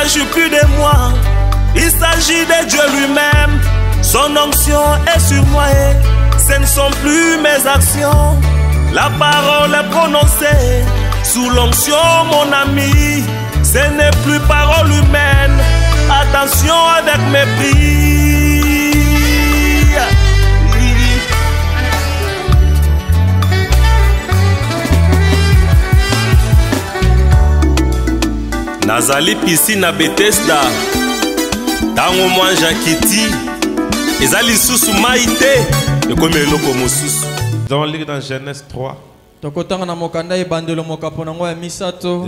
s'agit plus de moi, il s'agit de Dieu lui-même. Son onction est sur moi et ce ne sont plus mes actions. La parole est prononcée sous l'onction, mon ami. Ce n'est plus parole humaine. Attention avec mépris. Nazali piscine à Bethesda. Tango moi Jakiti. Ezali susu maïté. Et comme eloko mosusu. Nous allons lire dans Genèse 3. Les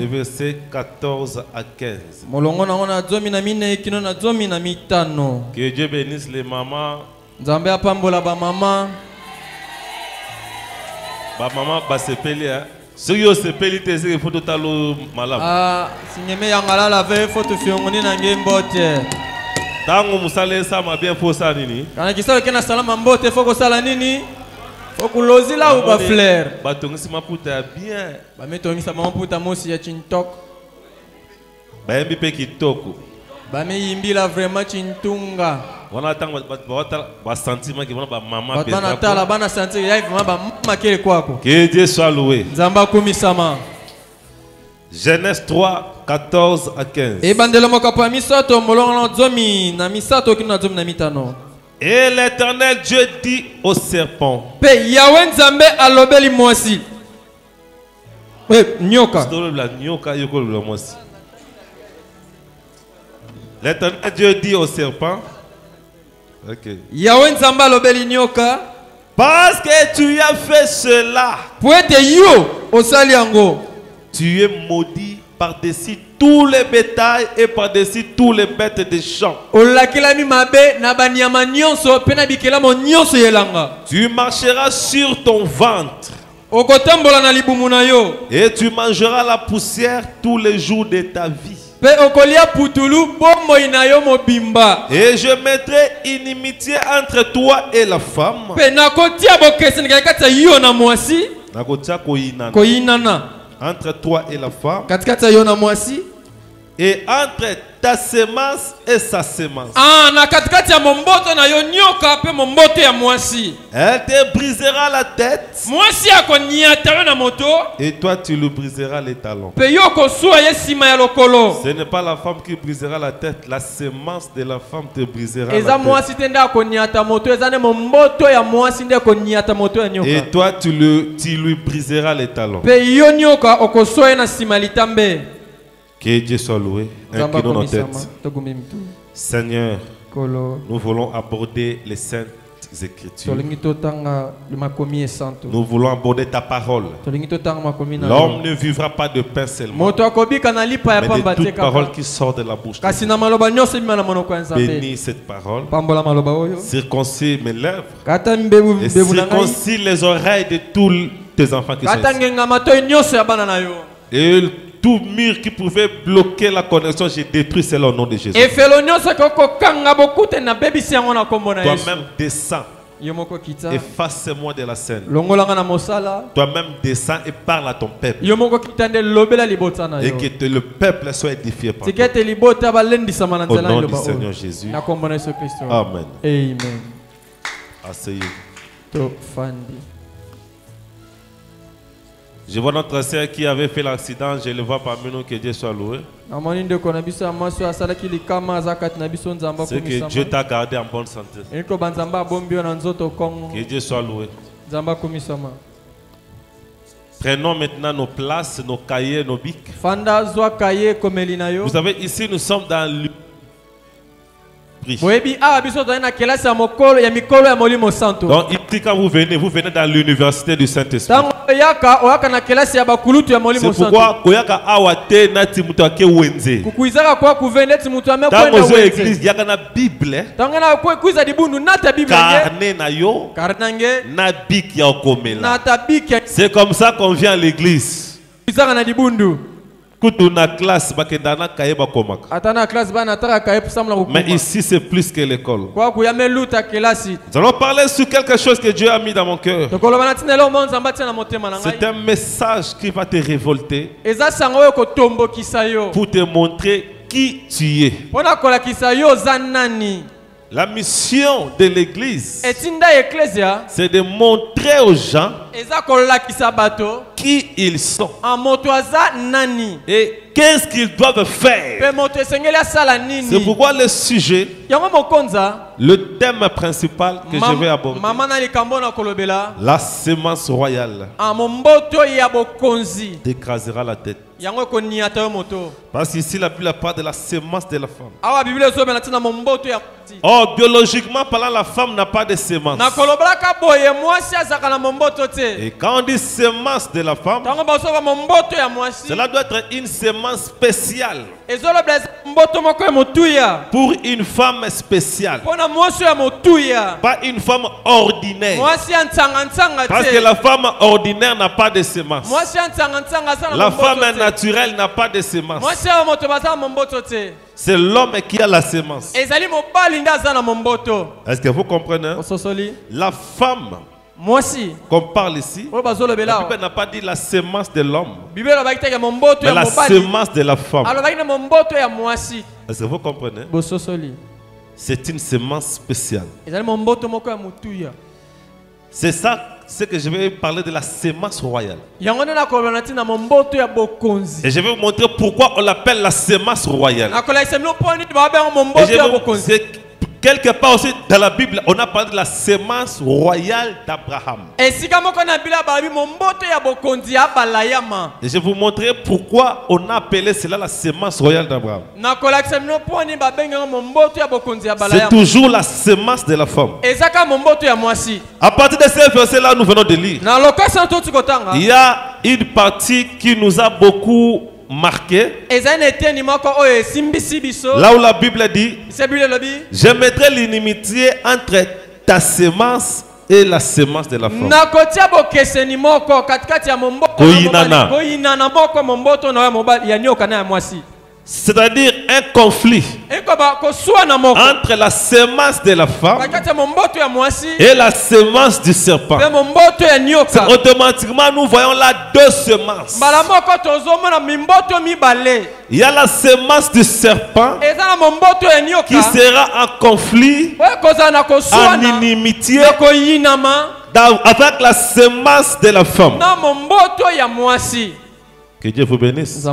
versets 14 à 15. Que Dieu bénisse les mamans. Maman basepeli hein. Si yo sepeli te se photo talo malab. Ah, sinyeme yangala la ve photo fiongoni na ngembote. Tango musale sa ma bien fo sa nini. Kana kisalo kena salama mbote foko sala nini? Foko lozi la ou ba fleur. Ba tongisi maputa bien. Ba metongisa maputa mosi ya chintok. Ba yembi pe kitoko. Ba me yimbi la vraiment chintunga. Wana tango ba sentiment que ba maman pesa. Bana tala bana sentir ya vraiment ba makele kwako. Que Dieu soit loué. Nzamba kumisama. Genèse 3, 14 à 15. Et l'Éternel Dieu dit au serpent. L'Éternel Dieu dit au serpent. Ok. Parce que tu as fait cela. Tu es maudit par-dessus tous les bétails et par-dessus tous les bêtes des champs. Tu marcheras sur ton ventre. Et tu mangeras la poussière tous les jours de ta vie. Et je mettrai inimitié entre toi et la femme. Entre toi et la femme. Et entre ta semence et sa semence. Elle te brisera la tête. Et toi tu lui briseras les talons. Ce n'est pas la femme qui brisera la tête. La semence de la femme te brisera la tête. Et toi tu lui briseras les talons. Que Dieu soit loué. Inclinons nos têtes. Seigneur, nous voulons aborder les saintes Écritures. Nous voulons aborder ta parole. L'homme ne vivra pas de pain seulement, mais de toute parole qui sort de la bouche de Dieu. Bénis cette parole. Circoncis mes lèvres. Et circoncis les oreilles de tous tes enfants qui sont ici. Et tout mur qui pouvait bloquer la connexion, j'ai détruit cela au nom de Jésus. Toi-même descends. Efface-moi de la scène. Toi-même descends et parle à ton peuple. Et que le peuple soit édifié par toi. Au nom du Seigneur Jésus. Amen. Amen. Asseyez-vous. Je vois notre sœur qui avait fait l'accident, je le vois parmi nous, que Dieu soit loué. C'est que Dieu t'a gardé en bonne santé. Que Dieu soit loué. Prenons maintenant nos places, nos cahiers, nos bics. Vous savez, ici nous sommes dans le donc ici quand vous venez dans l'université du Saint-Esprit. C'est pourquoi dans nos églises il y a une Bible, c'est comme ça qu'on vient à l'église. Mais ici c'est plus que l'école. Nous allons parler sur quelque chose que Dieu a mis dans mon cœur. C'est un message qui va te révolter pour te montrer qui tu es. La mission de l'église, c'est de montrer aux gens qui ils sont et qu'est-ce qu'ils doivent faire. C'est pourquoi le sujet, le thème principal que je vais aborder, la sémence royale t'écrasera la tête. Parce qu'ici la Bible parle de la sémence de la femme. Oh, biologiquement parlant, la femme n'a pas de sémence. Et quand on dit sémence de la femme, cela doit être une sémence spéciale pour une femme spéciale, pas une femme ordinaire. Parce que la femme ordinaire n'a pas de sémence. La femme naturelle n'a pas de sémence. C'est l'homme qui a la sémence. Est-ce que vous comprenez? La femme qu'on parle ici, la Bible n'a pas dit la sémence de l'homme, mais la sémence de la femme. Est-ce que vous comprenez? C'est une sémence spéciale. C'est ça, c'est que je vais parler de la sémence royale. Et je vais vous montrer pourquoi on l'appelle la sémence royale. Quelque part aussi dans la Bible, on a parlé de la sémence royale d'Abraham. Et je vais vous montrer pourquoi on a appelé cela la sémence royale d'Abraham. C'est toujours la sémence de la femme. À partir de ces versets-là, nous venons de lire. Il y a une partie qui nous a beaucoup marqué. Là où la Bible dit, je mettrai l'inimitié entre ta sémence et la sémence de la femme. C'est-à-dire un conflit entre la sémence de la femme et la sémence du serpent. Automatiquement, nous voyons là deux semences. Il y a la sémence du serpent qui sera en conflit, en inimitié avec la sémence de la femme. Que Dieu vous bénisse.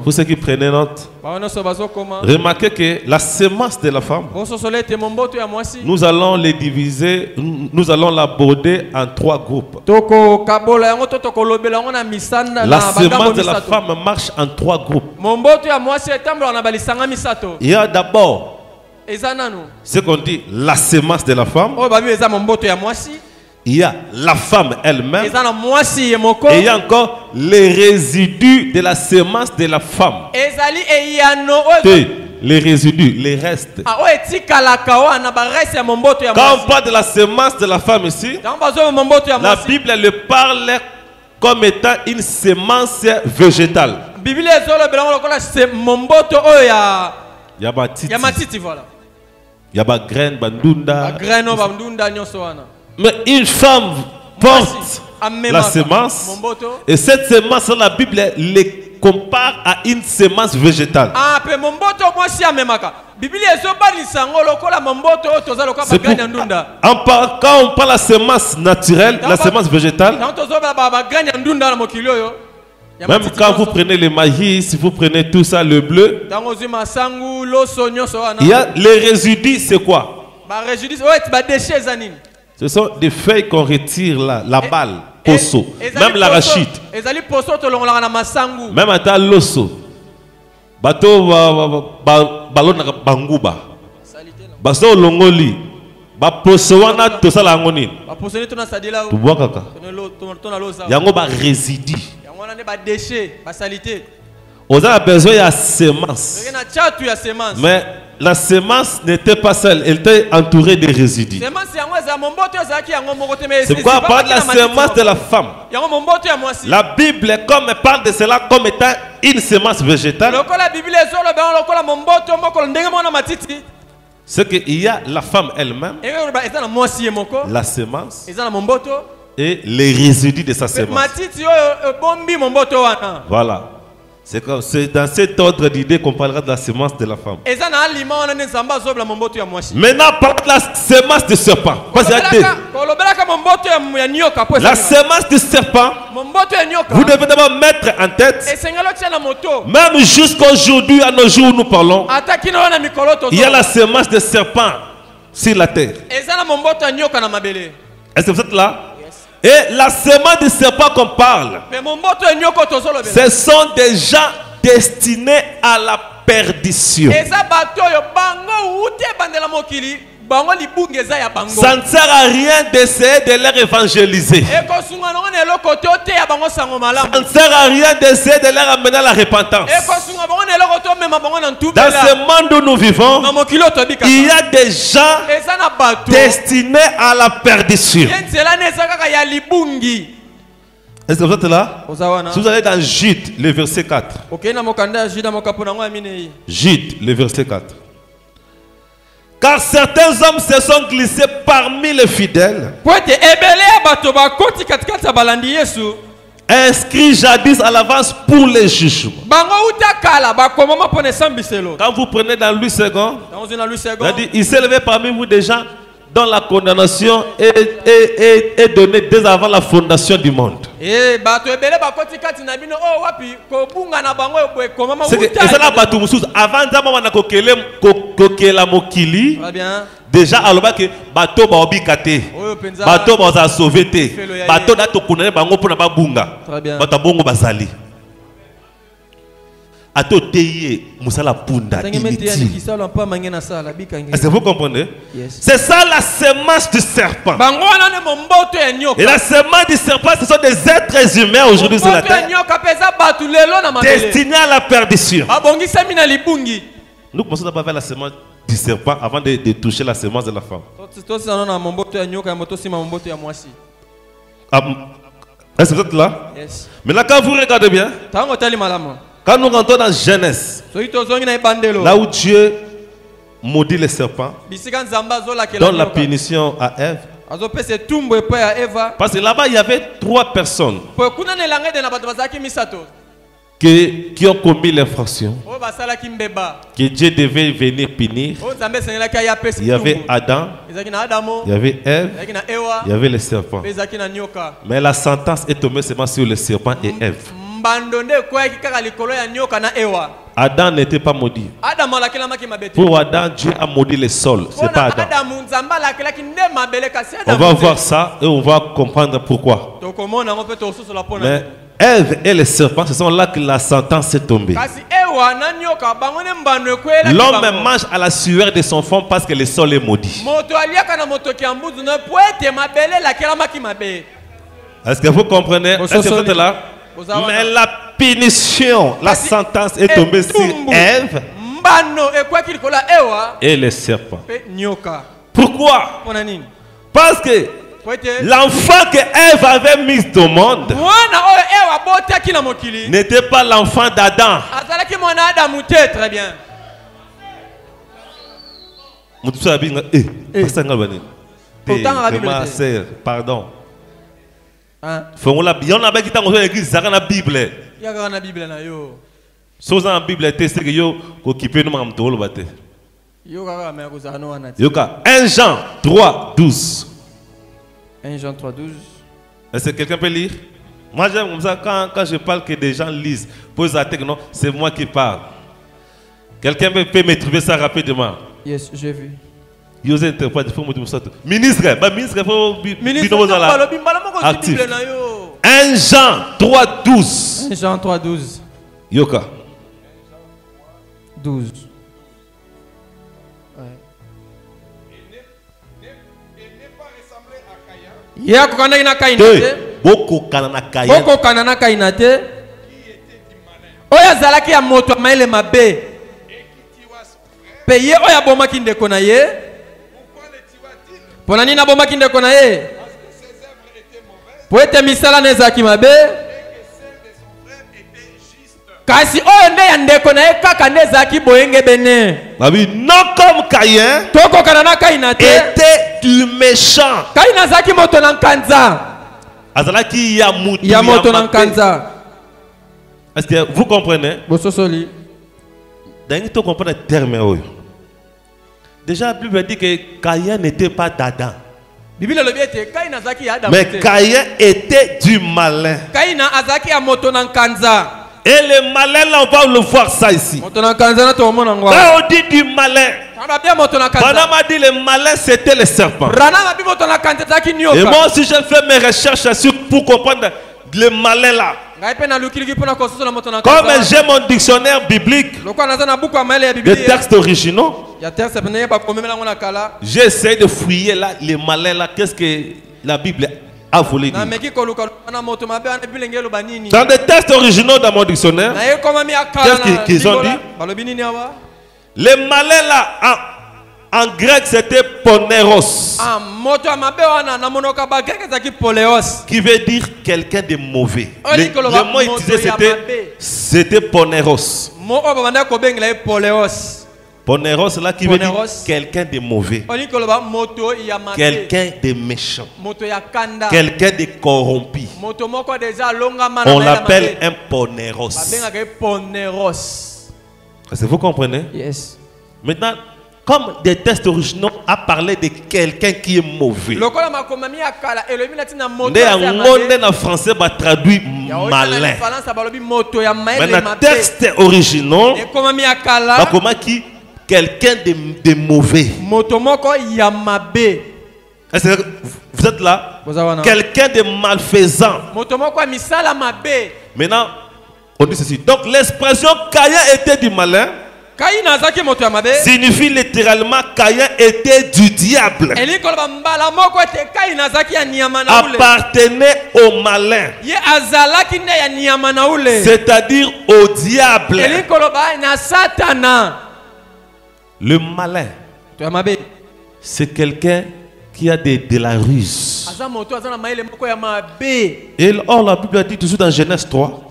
Pour ceux qui prennent note, remarquez que la sémence de la femme, nous allons les diviser, nous allons l'aborder en trois groupes. La sémence de la femme marche en trois groupes. Il y a d'abord ce qu'on dit la sémence de la femme. Il y a la femme elle-même. Et il y a encore les résidus de la sémence de la femme. Les résidus, les restes. Quand on parle de la sémence de la femme ici, la Bible le parle comme étant une sémence végétale. Il y a batiti, il y a graine, bandunda. Mais une femme porte la sémence, et cette sémence, la Bible les compare à une sémence végétale. Quand on parle de la sémence naturelle, la sémence végétale, même quand vous prenez le maïs, vous prenez tout ça, le bleu, il y a les résidus, c'est quoi? Ce sont des feuilles qu'on retire là, la balle, poso, même l'arachide, même à l'osso, bateau ballon banguba, bateau longoli, baposo wana to sala ngoni, tu bois kaka, yango ba résidu. On a besoin de sémence, mais la sémence n'était pas seule, elle était entourée de résidus. C'est pourquoi on parle de la sémence de la femme. La Bible parle de cela comme étant une sémence végétale. C'est qu'il y a la femme elle-même, la sémence et les résidus de sa sémence. Voilà. C'est dans cet ordre d'idée qu'on parlera de la semence de la femme. Maintenant, parlons de la semence du serpent. Parce qu'il y a deux. La semence du serpent, vous devez d'abord mettre en tête, même jusqu'aujourd'hui, à nos jours où nous parlons, il y a la semence du serpent sur la terre. Est-ce que vous êtes là? Et la semence du serpent qu'on parle, ce sont des gens destinés à la perdition. Ça ne sert à rien d'essayer de leur évangéliser. Ça ne sert à rien d'essayer de leur amener à la repentance. Dans ce monde où nous vivons, il y a des gens destinés à la perdition. Est-ce que vous êtes là? Si vous allez dans Jude, le verset 4. Jude, le verset 4. Car certains hommes se sont glissés parmi les fidèles, inscrits jadis à l'avance pour les jugements. Quand vous prenez dans Louis II, il s'est levé parmi vous des gens dont la condamnation est donnée dès avant la fondation du monde. Déjà alors que bateau ba obikate bateau ba sauvé te bateau na to kunane bango pona ba bunga bato bongo bazali ato teye musala punda inutile. Est-ce que vous comprenez? C'est ça la semence du serpent. Et la semence du serpent, ce sont des êtres humains aujourd'hui sur la terre destinés à la perdition. Nous commençons d'abord vers la semence du serpent avant de toucher la semence de la femme. Est-ce que vous êtes là? Mais là, quand vous regardez bien, quand nous rentrons dans Genèse, là où Dieu maudit les serpents, donne la punition à Ève. Parce que là-bas, il y avait 3 personnes qui ont commis l'infraction, que Dieu devait venir punir. Il y avait Adam, il y avait Ève, il y avait les serpents. Mais la sentence est tombée seulement sur les serpents et Ève. Adam n'était pas maudit. Pour Adam, Dieu a maudit le sol. C'est pas Adam. On va voir ça et on va comprendre pourquoi. Mais Ève et les serpents, ce sont là que la sentence est tombée. L'homme mange à la sueur de son front parce que le sol est maudit. Est-ce que vous comprenez? Est-ce que vous êtes là? Mais la punition, la sentence est tombée sur Ève et les serpents. Pourquoi? Parce que l'enfant que Ève avait mis au monde n'était pas l'enfant d'Adam. Très bien. Pardon. La Bible. Si vous avez la Bible, c'est que vous occupez nous. 1 Jean 3, 12. 1 Jean 3, 12. Est-ce que quelqu'un peut lire? Moi j'aime comme ça quand je parle que des gens lisent. Pose la tête, non, c'est moi qui parle. Quelqu'un peut me trouver ça rapidement? Yes, j'ai vu. Ministre, actif. 1 Jean 3, 12. 1 Jean 3, 12. Yoka. 12. Boko kanana kainate. Oya zalaki ya moto maile mabe. Peye oya boma kinde kona ye. Pona nina boma kinde kona ye. Poete misala nezaki mabe. Kasi oyo nde ya ndeko na ye kaka nezaki boyenge bene. Babi non comme Caïn. Toko kanana kainate. Était du méchant. Kaina zaki moto na nkanza. Azalaki ya mutu ya moto na nkanza. Est-ce que vous comprenez? Vous comprenez le terme. Déjà, la Bible dit que Caïn n'était pas d'Adam. Mais Caïn était du malin. Et le malin, là, on va le voir ça ici. Quand on dit du malin, Branham a dit le malin, c'était le serpent. Et moi aussi, j'ai fait mes recherches pour comprendre le malin là. Comme j'ai mon dictionnaire biblique, les textes originaux, j'ai essayé de fouiller là, les malins là, qu'est-ce que la Bible a voulu dire. Dans les textes originaux dans mon dictionnaire, qu'est-ce qu'ils ont dit? Les malins là, en grec c'était poneros, qui veut dire quelqu'un de mauvais. Le mot utilisé c'était poneros. Poneros là qui veut dire quelqu'un de mauvais, quelqu'un de méchant, quelqu'un de corrompu. On l'appelle un poneros. Est-ce que vous comprenez? Yes. Maintenant, comme des textes originaux a parlé de quelqu'un qui est mauvais, en français va traduire malin. Maintenant, texte originaux comment qui quelqu'un de mauvais. Est-ce que vous êtes là? Quelqu'un de malfaisant. Maintenant, on dit ceci. Donc l'expression Caïn était du malin signifie littéralement Caïn était du diable, appartenait au malin, c'est-à-dire au diable. Le malin, c'est quelqu'un qui a de la ruse. Et or la Bible dit toujours dans Genèse 3,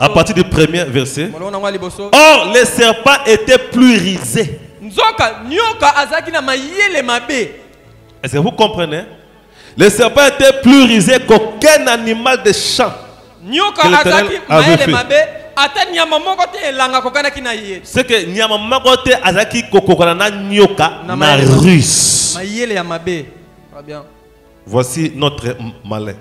à partir du premier verset, or les serpents étaient plus rusés. Est-ce que vous comprenez? Les serpents étaient plus rusés qu'aucun animal de champ que l'Éternel avait fait. C'est que nyama makote azaki kokokana na nyoka na ruse. Voici notre malin.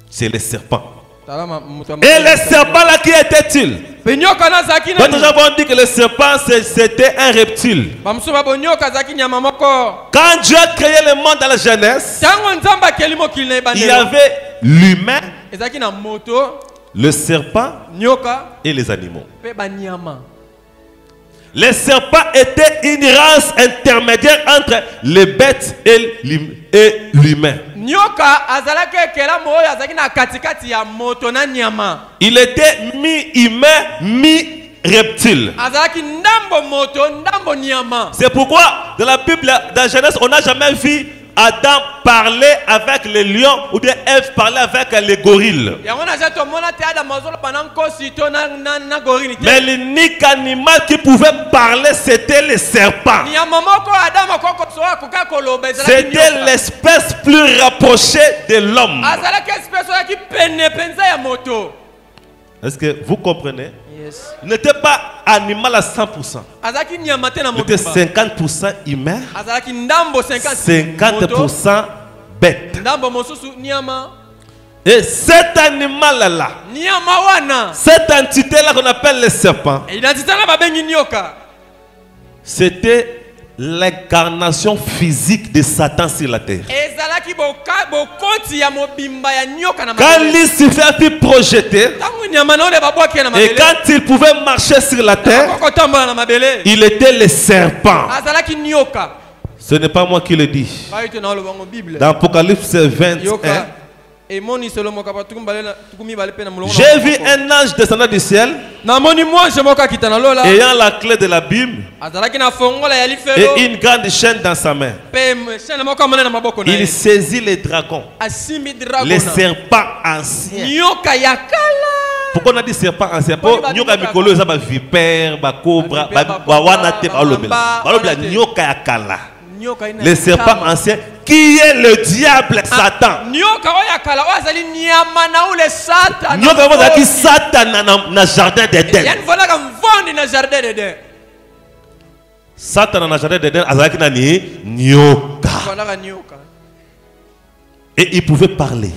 C'est le serpent. Et le serpent là, qui était-il? Quand nous avons dit que le serpent c'était un reptile. Quand Dieu a créé le monde dans la Genèse, il y avait l'humain, le serpent et les animaux. Les serpents étaient une race intermédiaire entre les bêtes et l'humain. Il était mi-humain, mi-reptile. C'est pourquoi dans la Bible, dans Genèse, on n'a jamais vu Adam parlait avec les lions ou de Ève parlait avec les gorilles. Mais l'unique animal qui pouvait parler, c'était le serpent. C'était l'espèce plus rapprochée de l'homme. Est-ce que vous comprenez? Yes. Il n'était pas animal à 100%. Il était 50% humain, 50% bête. Et cet animal-là, cette entité-là qu'on appelle le serpent, c'était l'incarnation physique de Satan sur la terre. Quand Lucifer fut projeté, et quand il pouvait marcher sur la terre, il était le serpent. Ce n'est pas moi qui le dis. Dans Apocalypse 21, j'ai vu un ange descendant du ciel, ayant la clé de l'abîme et une grande chaîne dans sa main. Il saisit les dragons, les serpents anciens. Pourquoi on a dit serpent ancien? Parce que mikolo za ba vipère, ba cobra, ba wana te ba lobela. Ba lobela nyoka ya kala. Le serpent ancien qui est le diable Satan. Nyoka qui Satan dans le jardin d'Éden. Satan dans le jardin d'Éden azalaki nani nyoka. Et il pouvait parler.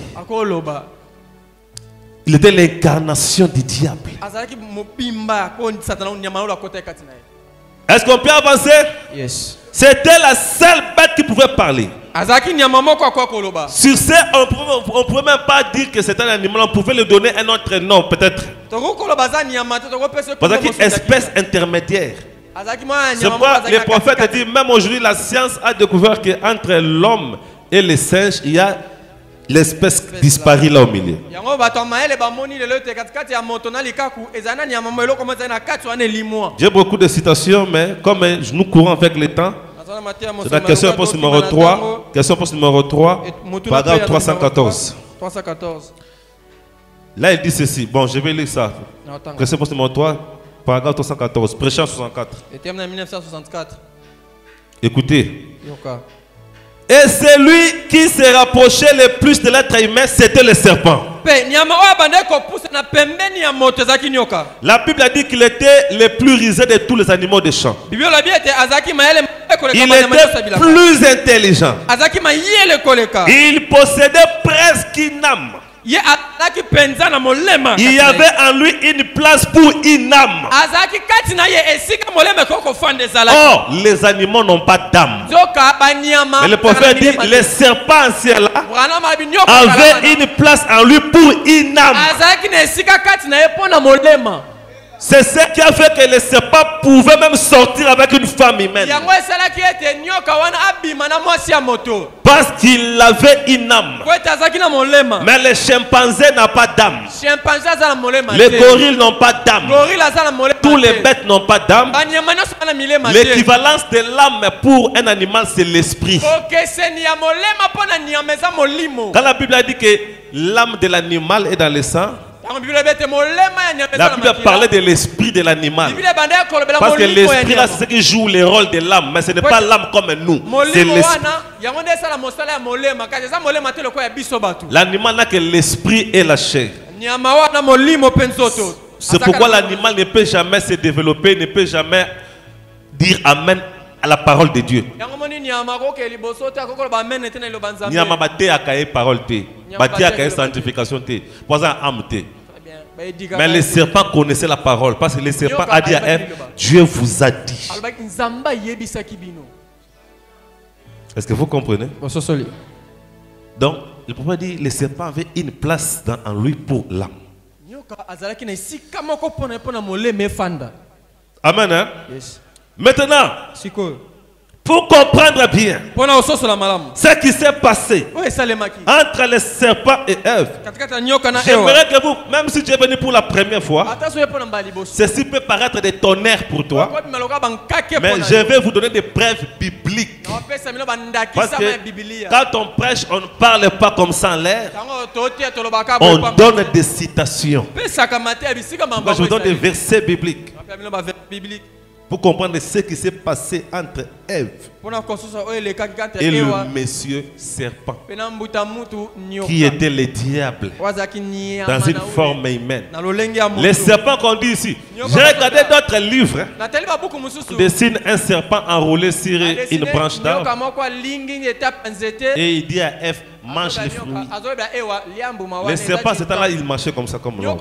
Il était l'incarnation du diable. Est-ce qu'on peut avancer? Yes. C'était la seule bête qui pouvait parler. Sur ce, on ne pouvait même pas dire que c'était un animal. On pouvait lui donner un autre nom, peut-être. Parce qu'il est une espèce intermédiaire. C'est pourquoi les prophètes disent, même aujourd'hui, la science a découvert qu'entre l'homme et les singes, il y a l'espèce disparue là au milieu. J'ai beaucoup de citations, mais comme nous courons avec le temps, c'est la question poste numéro 3. Question poste numéro 3, paragraphe 314. Là, il dit ceci. Bon, je vais lire ça. Question poste numéro 3, paragraphe 314. Prêchant 64. Écoutez. Et celui qui se rapprochait le plus de l'être humain, c'était le serpent. La Bible a dit qu'il était le plus rusé de tous les animaux des champs. Il était plus intelligent. Il possédait presque une âme. Il y avait en lui une place pour une âme. Or, les animaux n'ont pas d'âme. Mais le prophète dit, le serpent ancien là avait une place en lui pour une âme. C'est ce qui a fait que le serpent pouvait même sortir avec une femme humaine. Parce qu'il avait une âme. Mais le chimpanzé n'a pas d'âme. Les gorilles n'ont pas d'âme. Tous les bêtes n'ont pas d'âme. L'équivalence de l'âme pour un animal, c'est l'esprit. Quand la Bible a dit que l'âme de l'animal est dans le sang, la Bible parlait de l'esprit de l'animal. Parce que l'esprit là, c'est ce qui joue le rôle de l'âme. Mais ce n'est pas l'âme comme nous. C'est l'esprit. L'animal n'a que l'esprit et la chair. C'est pourquoi l'animal ne peut jamais se développer, ne peut jamais dire Amen à la parole de Dieu. Mais le serpent connaissait la parole. Parce que le serpent a dit à Ève, Dieu vous a dit. Est-ce que vous comprenez? Donc, le prophète dit, le serpent avait une place en lui pour l'âme. Amen. Hein? Yes. Maintenant, pour comprendre bien ce qui s'est passé entre le serpent et Ève, j'aimerais que vous, même si tu es venu pour la première fois, ceci peut paraître des tonnerres pour toi, mais je vais vous donner des preuves bibliques. Parce que quand on prêche, on ne parle pas comme ça en l'air, on donne des citations. Moi, je vous donne des versets bibliques pour comprendre ce qui s'est passé entre Ève et le monsieur serpent, qui était le diable dans une forme humaine. Les serpents qu'on dit ici, j'ai regardé d'autres livres, dessine un serpent enroulé sur une branche d'arbre et il dit à Ève, mange les fruits. Le serpent, c'était là, il marchait comme ça, comme l'homme.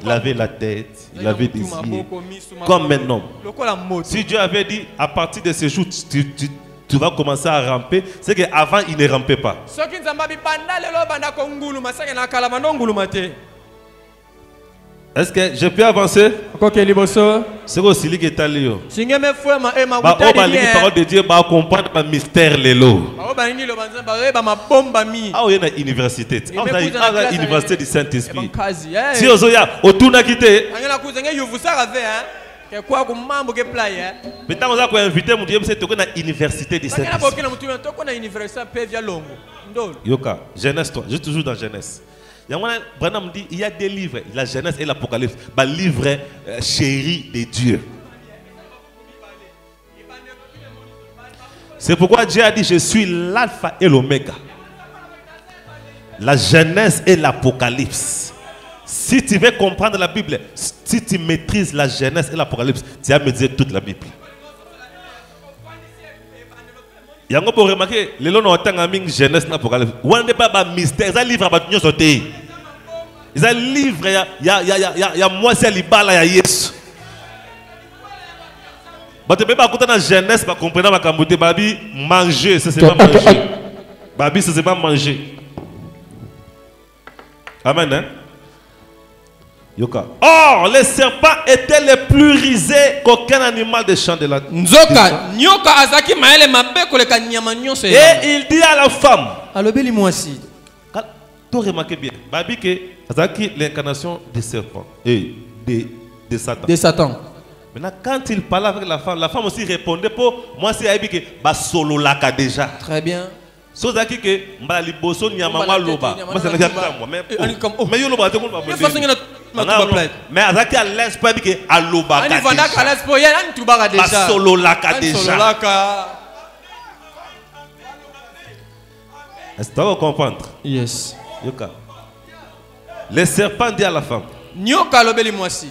Il avait la tête, il avait des yeux, comme un homme. Si Dieu avait dit, à partir de ce jour, tu vas commencer à ramper, c'est qu'avant, il ne rampait pas. Est-ce que je peux avancer? C'est aussi ce qui est allé. Si on la parole de Dieu, on comprend le mystère. Ah, il y a une université. Il y a une université du Saint-Esprit. Si on a autour de quitté. Mais quand on a invité mon Dieu, c'est une université du Saint-Esprit. Yoka, Genèse 3, je suis toujours dans Genèse. Branham dit il y a des livres, la Genèse et l'Apocalypse, bah, livre chéri de Dieu. C'est pourquoi Dieu a dit, je suis l'alpha et l'oméga. La Genèse et l'Apocalypse. Si tu veux comprendre la Bible, si tu maîtrises la Genèse et l'Apocalypse, tu vas maîtriser toute la Bible. Il y a un peu remarqué, les gens ont une Genèse et l'Apocalypse. On n'est pas un mystère, ils livrent à battre sauter. Ils livrent, il y a moi, c'est l'Ibala, il y a Yesu. Tu peux pas écouter la Genèse pour comprendre ma babi manger, c'est pas manger. Babi, c'est pas manger. Amen. Hein? Yoka. Or, les serpents étaient les plus risés qu'aucun animal des champs de la terre. Et il dit à la femme. Tu remarques bien. Babi que c'est l'incarnation des serpents et de Satan. De Satan. Maintenant, quand il parlait avec la femme aussi répondait pour moi, c'est Aïbi que ba solo laka déjà. Très bien. So zaki que mbali boso nyamama loba. Moi c'est le moi mais yo loba te ko ba boso. Mais azaki à l'aise pas que a loba ka. Ani vanda ka l'aise pour yan ani tubaka déjà. Ba solo laka déjà. Solo laka. Est-ce que tu vas comprendre? Yes. Yoka. Les serpents dit à la femme. Nyoka lobeli mwasi.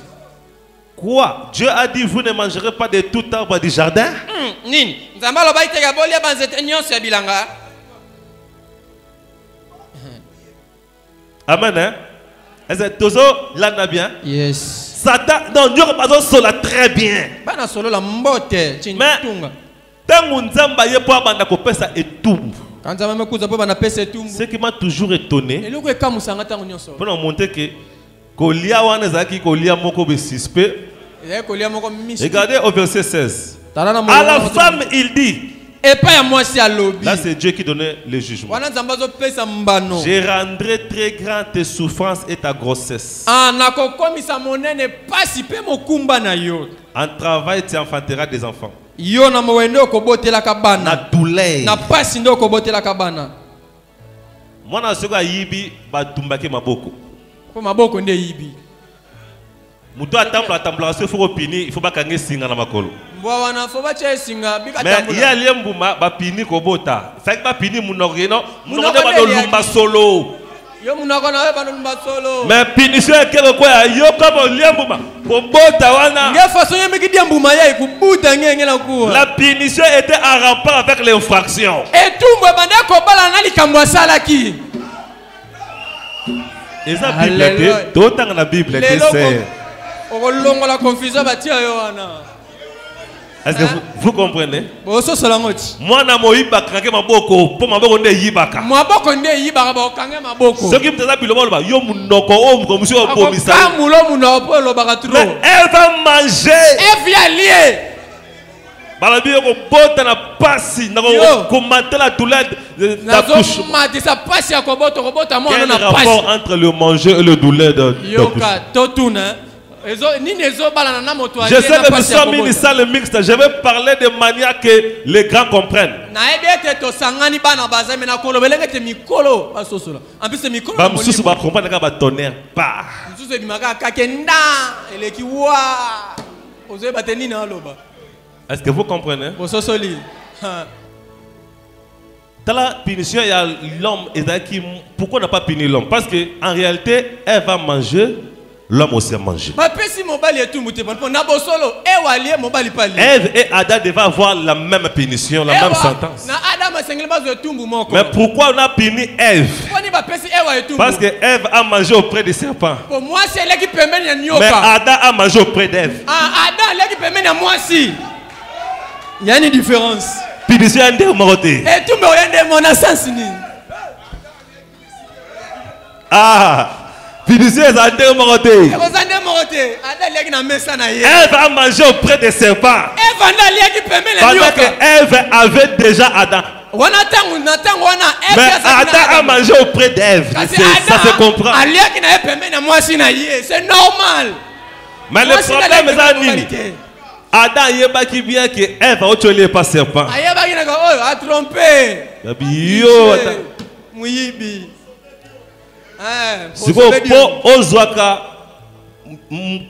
Quoi? Dieu a dit vous ne mangerez pas de tout arbre du jardin? Nin. Nzamba loba iteka bolia banzete nyonso ya bilanga. Amen. Hein? Est-ce que tozo lana bien? Yes. Satan non Dieu pas solo très bien. Bana solo la mbote chintunga. Tangu nzamba ye po abanda ko pesa etumbu. Quand nzamba mekuza po bana pesa etumbu. Ce qui m'a toujours étonné. Eloko ekamusanga tangu nyonso. Pour nous montrer que kolia wana zaki kolia moko be suspect. Regardez au verset 16. À la femme, il dit. Là, c'est Dieu qui donnait le jugement. Je rendrai très grand tes souffrances et ta grossesse. En travail, tu enfanteras des enfants. Na douleur. Moi, na soko yibi ba tumbake maboko. Maboko nde yibi. Muto atambla se faut pini, il faut pas kange singa na makolo. Mbwana faut ba che singa bika tambula. Mais il y a liembuma ba pini ko bota. Fait ba pini munokino, munokino ba do lumba solo. Yo munoko na ba do lumba solo. Mais punition kelo ko ya yo kama liembuma. Ko bota wana. Nge façon yemi ki diambuma ya ikubuta ngenge na kuwa. La punition était en rapport avec l'infraction. Et tout mwe banda ko bala na likambo salaki. Et ça Bible d'autant la Bible c'est la confusion est-ce que vous comprenez? Moi na moyiba krake maboko po maboko nde yibaka. Maboko nde yibaka ba kange maboko. Ce qui me bilomo ba yo munoko o mukomusi o pomisa. Kamulo munopo lo baka trop. Elle va manger. Elle vient lier. Balabi ko bota na pasi na ko commenter la douleur d'accouchement. Ça passe ya ko bota mo na pasi. Quel rapport entre le manger et le douleur d'accouchement? Totuna. Je sais que nous sommes une salle mixte. Je vais parler de manière que les grands comprennent. Est-ce que vous comprenez? Dans la punition, il y a l'homme. Pourquoi on n'a pas puni l'homme? Parce qu'en réalité, elle va manger. L'homme aussi a mangé. Ève et Adam devaient avoir la même punition, la même sentence. Mais pourquoi on a puni Ève? Parce que Ève a mangé auprès des serpents. Mais Adam a mangé auprès d'Ève. Il y a une différence. Punition est démortée. Ah! Elle va manger auprès des serpents. Pendant que Ève avait déjà Adam. Mais Adam a mangé auprès d'Ève. Ça se comprend. C'est normal. Mais le problème est Adam yeba qui bien que Ève a tué pas serpent. A trompé. Siko po ozwaka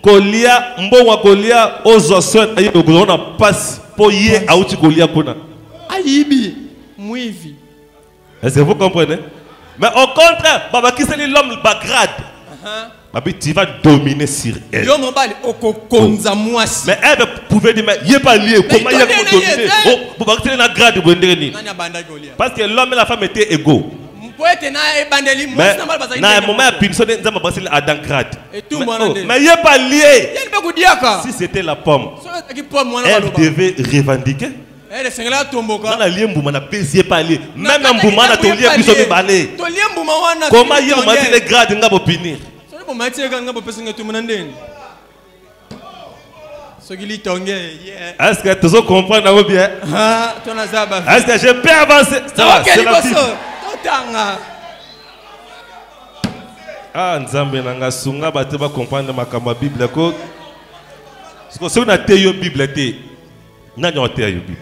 kolia mbongo kolia ozwa son ayi okona pass po ye auti kolia kuna. Est-ce que vous comprenez? Mais au contraire, Baba qui c'est l'homme bagrade. Tu vas dominer sur elle. Mais elle pouvait dire, mais il n'est pas lié. Comment il va dominer? Parce que l'homme et la femme étaient égaux. Mais dans un moment, il y a Adam grade. Mais il n'est pas lié. Si c'était la pomme, elle devait revendiquer. Même un bouma n'a pas lié. Comment il y a les grades n'a pas punir? Est-ce que tu comprends bien? Est-ce que je peux avancer? Ça va, c'est la Bible. Ah, Nzambe nanga sunga ba te ba comprendre makamba Bible ko. Parce que si on a te yo Bible te, na nyo te yo Bible.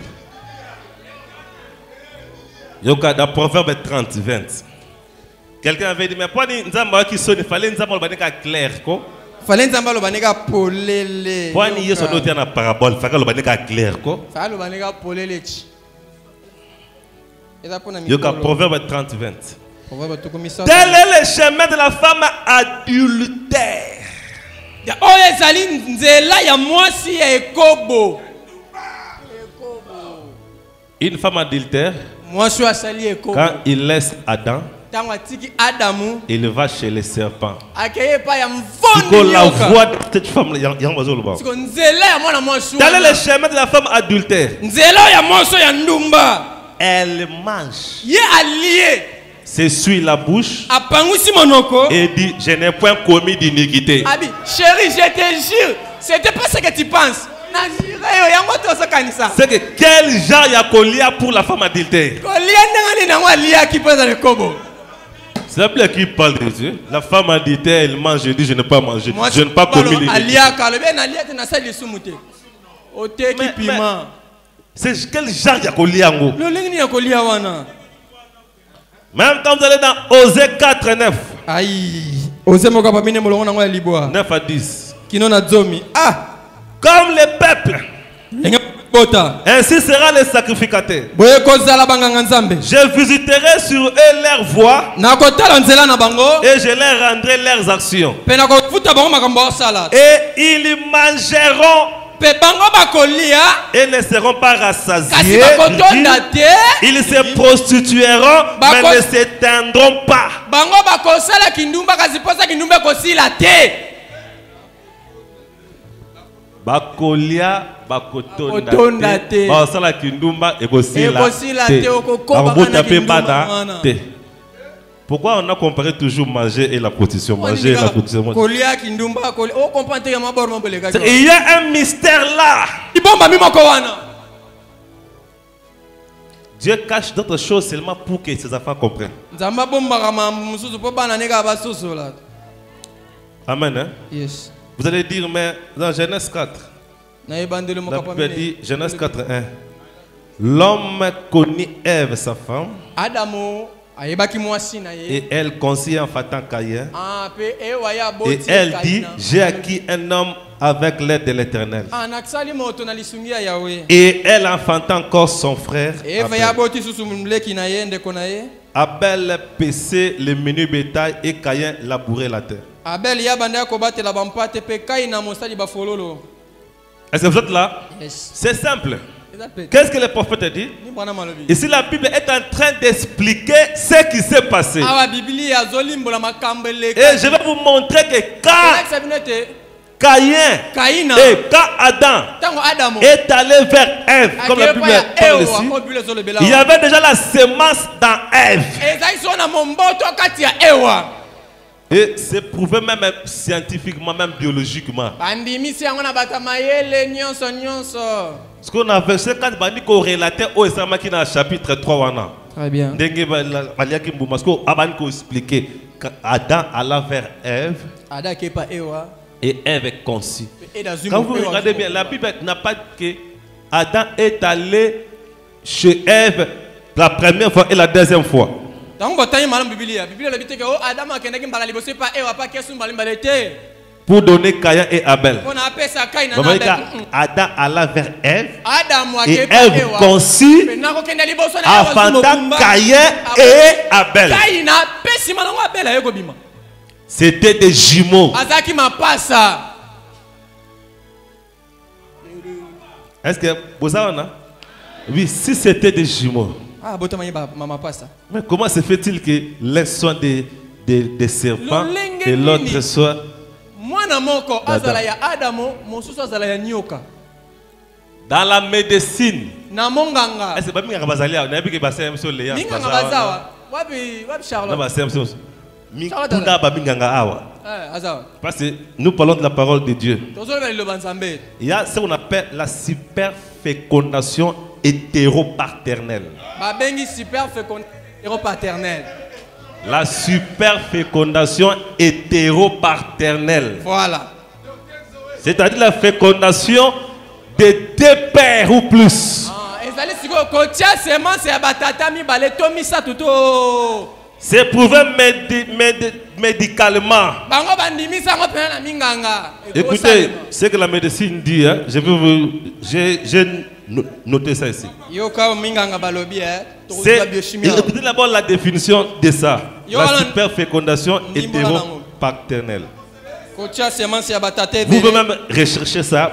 Yoka dans Proverbe 30:20. Quelqu'un avait dit mais pourquoi Nzamba qui sonne fallait Nzamba le baneka clair ko? Fallait Nzamba le baneka polele. Pourquoi ni yeso noté na parabole, fallait le baneka clair ko? Fallait le baneka polele. Yoka Proverbe 30:20. Tel est le chemin de la femme adultère. Une femme adultère, quand il laisse Adam, il va chez les serpents. La voix de cette femme, tel est le chemin de la femme adultère. Elle mange. S'essuie la bouche et dit je n'ai point commis d'iniquité. Chérie, je te jure, c'était pas ce que tu penses. C'est que quel genre y a colia pour la femme adultère? C'est bien qui parle de Dieu. La femme adultère, elle mange, je dis je n'ai pas mangé. Je n'ai pas commis d'iniquité. C'est quel genre y a colia? Même quand vous allez dans Osée 4:9. Aïe. Osée 9 à 10. Ah. Comme les peuples, ainsi sera les sacrificateurs. Je visiterai sur eux leurs voies et je leur rendrai leurs actions. Et ils mangeront et ne seront pas rassasiés. Ils se prostitueront mais ne s'éteindront pas. Bakolia bakotonda te basala kindumba ekosila te. Pourquoi on a comparé toujours manger et la prostitution? Manger et la prostitution. Il y a un mystère là. Dieu cache d'autres choses seulement pour que ses enfants comprennent. Amen. Hein? Yes. Vous allez dire, mais dans Genèse 4, la Bible dit, Genèse 4:1, l'homme connut Ève, sa femme, et elle conçut en faisant Caïn. Et elle dit, j'ai acquis un homme avec l'aide de l'Éternel. Et elle enfanta encore son frère. Abel paissait le menu bétail et Caïn labourait la terre. Est-ce que vous êtes là? Yes. C'est simple. Qu'est-ce que le prophète a dit? Ici la Bible est en train d'expliquer ce qui s'est passé. Et je vais vous montrer que quand Caïn et quand Adam est allé vers Ève, comme la Bible parle ici, il y avait déjà la semence dans Ève. Et c'est prouvé même scientifiquement, même biologiquement. Ce qu'on a fait, c'est quand on a relaté au chapitre 3. Très bien. Parce qu'on a expliqué qu'Adam alla vers Ève. Et Ève est conçue. Quand vous regardez bien, la Bible n'a pas dit que Adam est allé chez Ève la première fois et la deuxième fois. pour donner Caïn et Abel. Adam alla vers Ève et Ève conçut enfantant Caïn et Abel. C'était des jumeaux. Est-ce que vous savez? Oui, si c'était des jumeaux. Mais comment se fait-il que l'un soit des serpents et l'autre soit dans la médecine? Parce que nous parlons de la parole de Dieu. Il y a ce qu'on appelle la superfécondation hétéroparternelle. La superfécondation hétéroparternelle. Voilà. C'est-à-dire la fécondation de deux pères ou plus. C'est prouvé médicalement. Écoutez ce que la médecine dit. Hein. J'ai noté ça ici. Écoutez d'abord la définition de ça. La superfécondation hétéroparternelle. Vous pouvez même rechercher ça.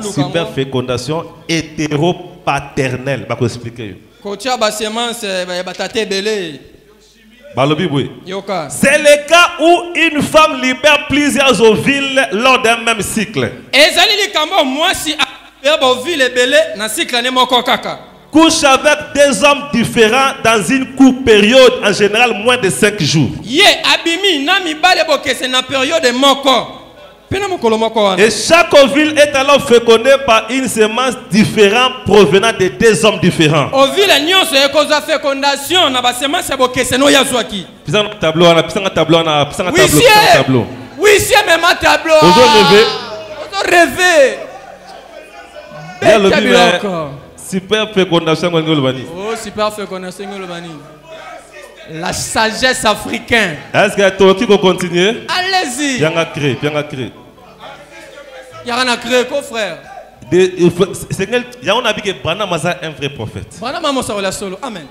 Superfécondation hétéroparternelle. Je vais vous expliquer. C'est le cas où une femme libère plusieurs ovules lors d'un même cycle. Couche avec deux hommes différents dans une courte période, en général moins de 5 jours. Et chaque ovule est alors fécondé par une semence différente provenant de deux hommes différents. Oui, c'est même un tableau. Super fécondation. Oh, super fécondation. La sagesse africaine. Est-ce que tu peux continuer? Allez-y. Bien à créer, bien à créer. Il y a rien à créer, quoi, frère? Il y a un que Branham est un vrai prophète. Branham est solo. Amen.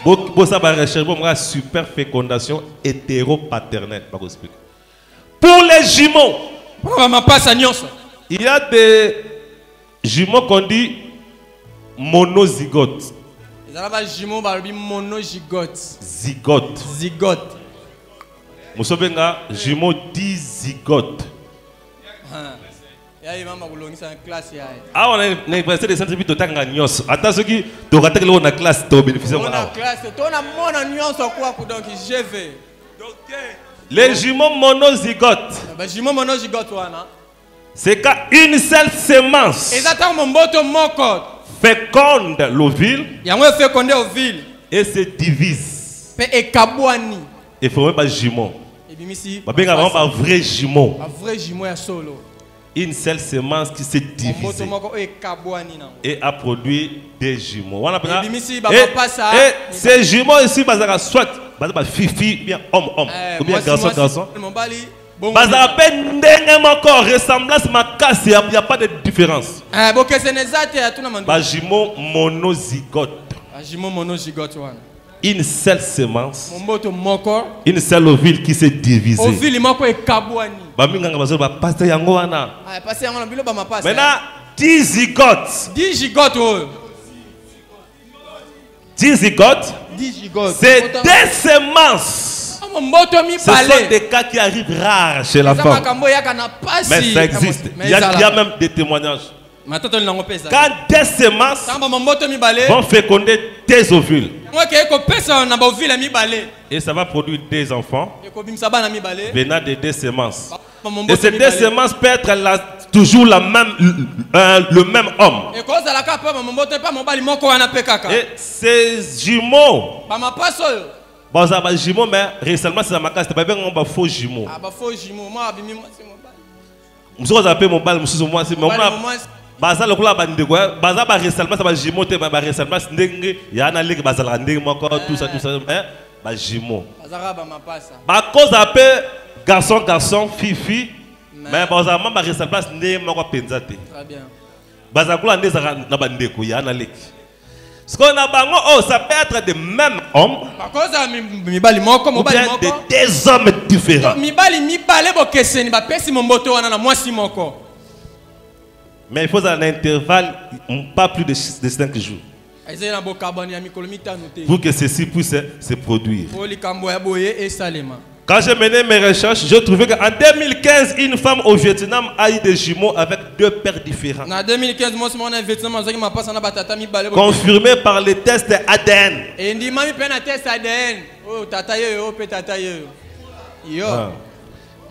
Pour ça, la super fécondation hétéropaternelle. Pour les jumeaux, il y a des jumeaux qu'on dit monozygotes. Zygote. Zygote. Moussobenga, jumeaux dizygotes. Ah, on a une université de Saint-Rémy de Tanganyos. Attends, ceux qui ont raté la classe, tu as bénéficié de la classe. Les jumeaux monozygotes. C'est qu'une seule semence féconde l'ovule et se divise. Il faut même pas jumeaux. Pas vrai jumeau. Une seule semence qui s'est divisée et a produit des jumeaux. Et ces jumeaux ici, soit fifi, bien homme, ou bien garçon. Ressemblance, il n'y a pas de différence. Jumeaux monozygote. Une seule semence, une seule ovule qui s'est divisée. Maintenant, 10 zygotes. 10 zygotes, c'est des semences. Ce sont des cas qui arrivent rares chez la femme. Mais ça existe. Il y a même des témoignages. Quand des semences vont féconder tes ovules, et ça va produire des enfants venant de des semences. Et ces deux semences peuvent être toujours le même homme. Et ces jumeaux, mais récemment c'est ma case, c'est pas un faux jumeau. Je vous appelle mon bal, baza lokula bande quoi baza ba récemment ça ba jimote ba récemment ndenge ya na ligue baza ndenge moko tout ça ba jumeau. Ba cause appelle garçon, fille. Mais bazama ba resta place ne moko penzate. Très bien. Bazakula ndezaka na bandeko ya na leki. Ce qu'on a bango, oh, ça peut être des mêmes hommes. Ou bien des hommes différents. Mais il faut un intervalle, pas plus de 5 jours. Pour que ceci puisse se produire. Quand j'ai mené mes recherches, j'ai trouvé qu'en 2015, une femme au Vietnam a eu des jumeaux avec 2 pères différents. Confirmé par les tests ADN.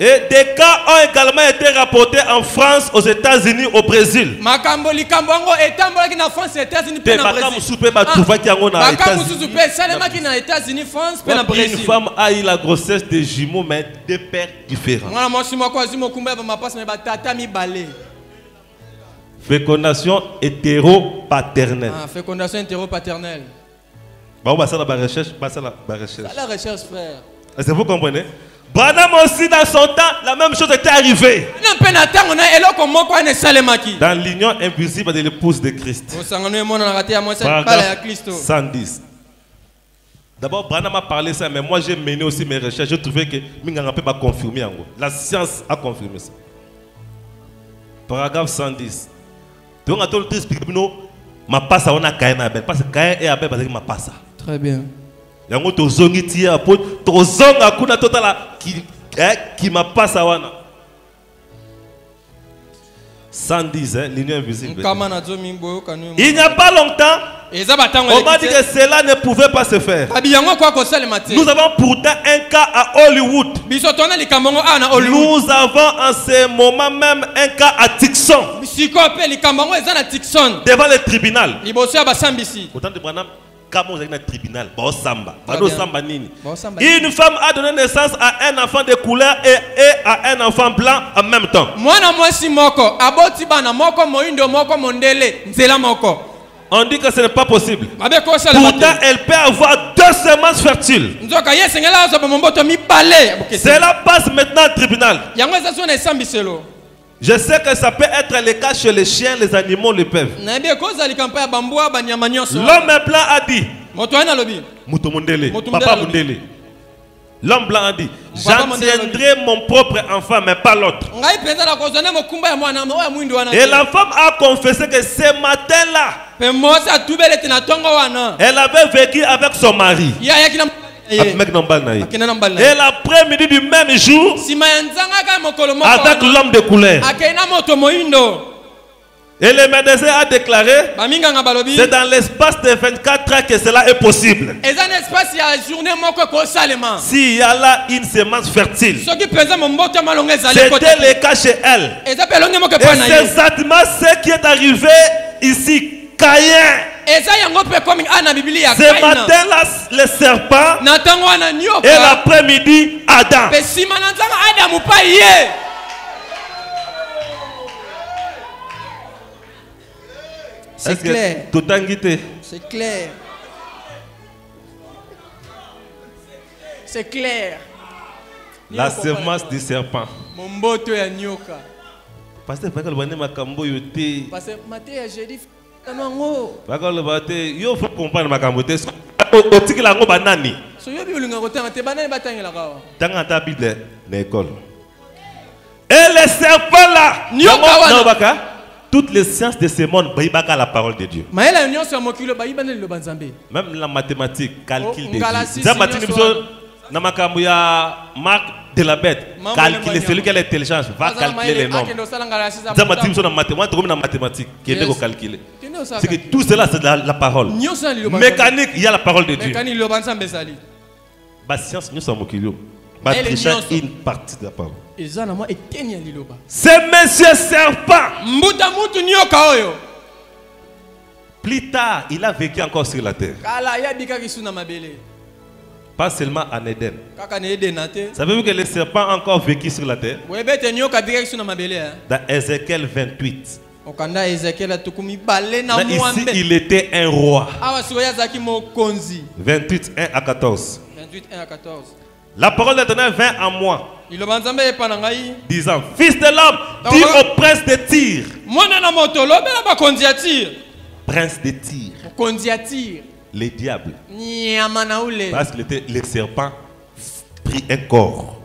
Et des cas ont également été rapportés en France, aux États-Unis, au Brésil. Une femme a eu la grossesse de jumeaux, mais 2 pères différents. Fécondation hétéropaternelle. Fécondation hétéropaternelle. La recherche, frère. Est-ce que vous comprenez? Branham aussi dans son temps, la même chose était arrivée. Dans l'union invisible de l'épouse de Christ. Paragraphe 110. D'abord, Branham a parlé ça, mais moi j'ai mené aussi mes recherches. J'ai trouvé que Minganga peut pas confirmer. La science a confirmé ça. Paragraphe 110. Donc, on a tout expliqué. Ma passe on a Caïn Abel. Parce que Caïn et Abel, parce que ma passe. Très bien. Yango tozongi tia po tozonga kuna totala qui m'a pas sawana 110 l'union invisible. Il n'y a pas longtemps on m'a dit que cela ne pouvait pas se faire. Nous avons pourtant un cas à Hollywood. Nous avons en ce moment même un cas à Tucson. Devant le tribunal. Autant de Branham. Tribunal, une femme a donné naissance à un enfant de couleur et à un enfant blanc en même temps. On dit que ce n'est pas possible. Pourtant, elle peut avoir 2 semences fertiles. Cela passe maintenant au tribunal. Je sais que ça peut être le cas chez les chiens, les animaux le peuvent. L'homme blanc a dit, Papa Mundele. L'homme blanc a dit, j'en tiendrai mon propre enfant, mais pas l'autre. Et la femme a confessé que ce matin-là, elle avait vécu avec son mari. Et l'après-midi du même jour, avec l'homme de couleur. Et le médecin a déclaré, c'est dans l'espace de 24 heures que cela est possible. S'il y a là une semence fertile, c'était le cas chez elle. Et c'est exactement ce qui est arrivé ici. Caïn. Ce matin-là, le serpent. Et l'après-midi, Adam. C'est clair. C'est clair. C'est clair. La semence du serpent. Parce que il faut comprendre ma camote. Et les serpents là, toutes les sciences de ce monde, la parole de Dieu. Même la mathématique, calcul des Marc de la bête, calculer celui qui a l'intelligence, va calculer les nombres. C'est que tout cela c'est la parole. Mécanique, il y a la parole de Dieu. La science, nous sommes une partie de la parole. C'est monsieur serpent. Plus tard, il a vécu encore sur la terre. Pas seulement en Éden. Savez-vous que les serpents ont encore vécu sur la terre? Dans Ézéchiel 28. Ici, il était un roi. 28, 1 à 14. 38, 1 à 14. La parole de l'Éternel vint à moi, disant, fils de l'homme, dis au prince de Tyr. Prince de Tyr. Les diables. Parce que les serpents prit un corps.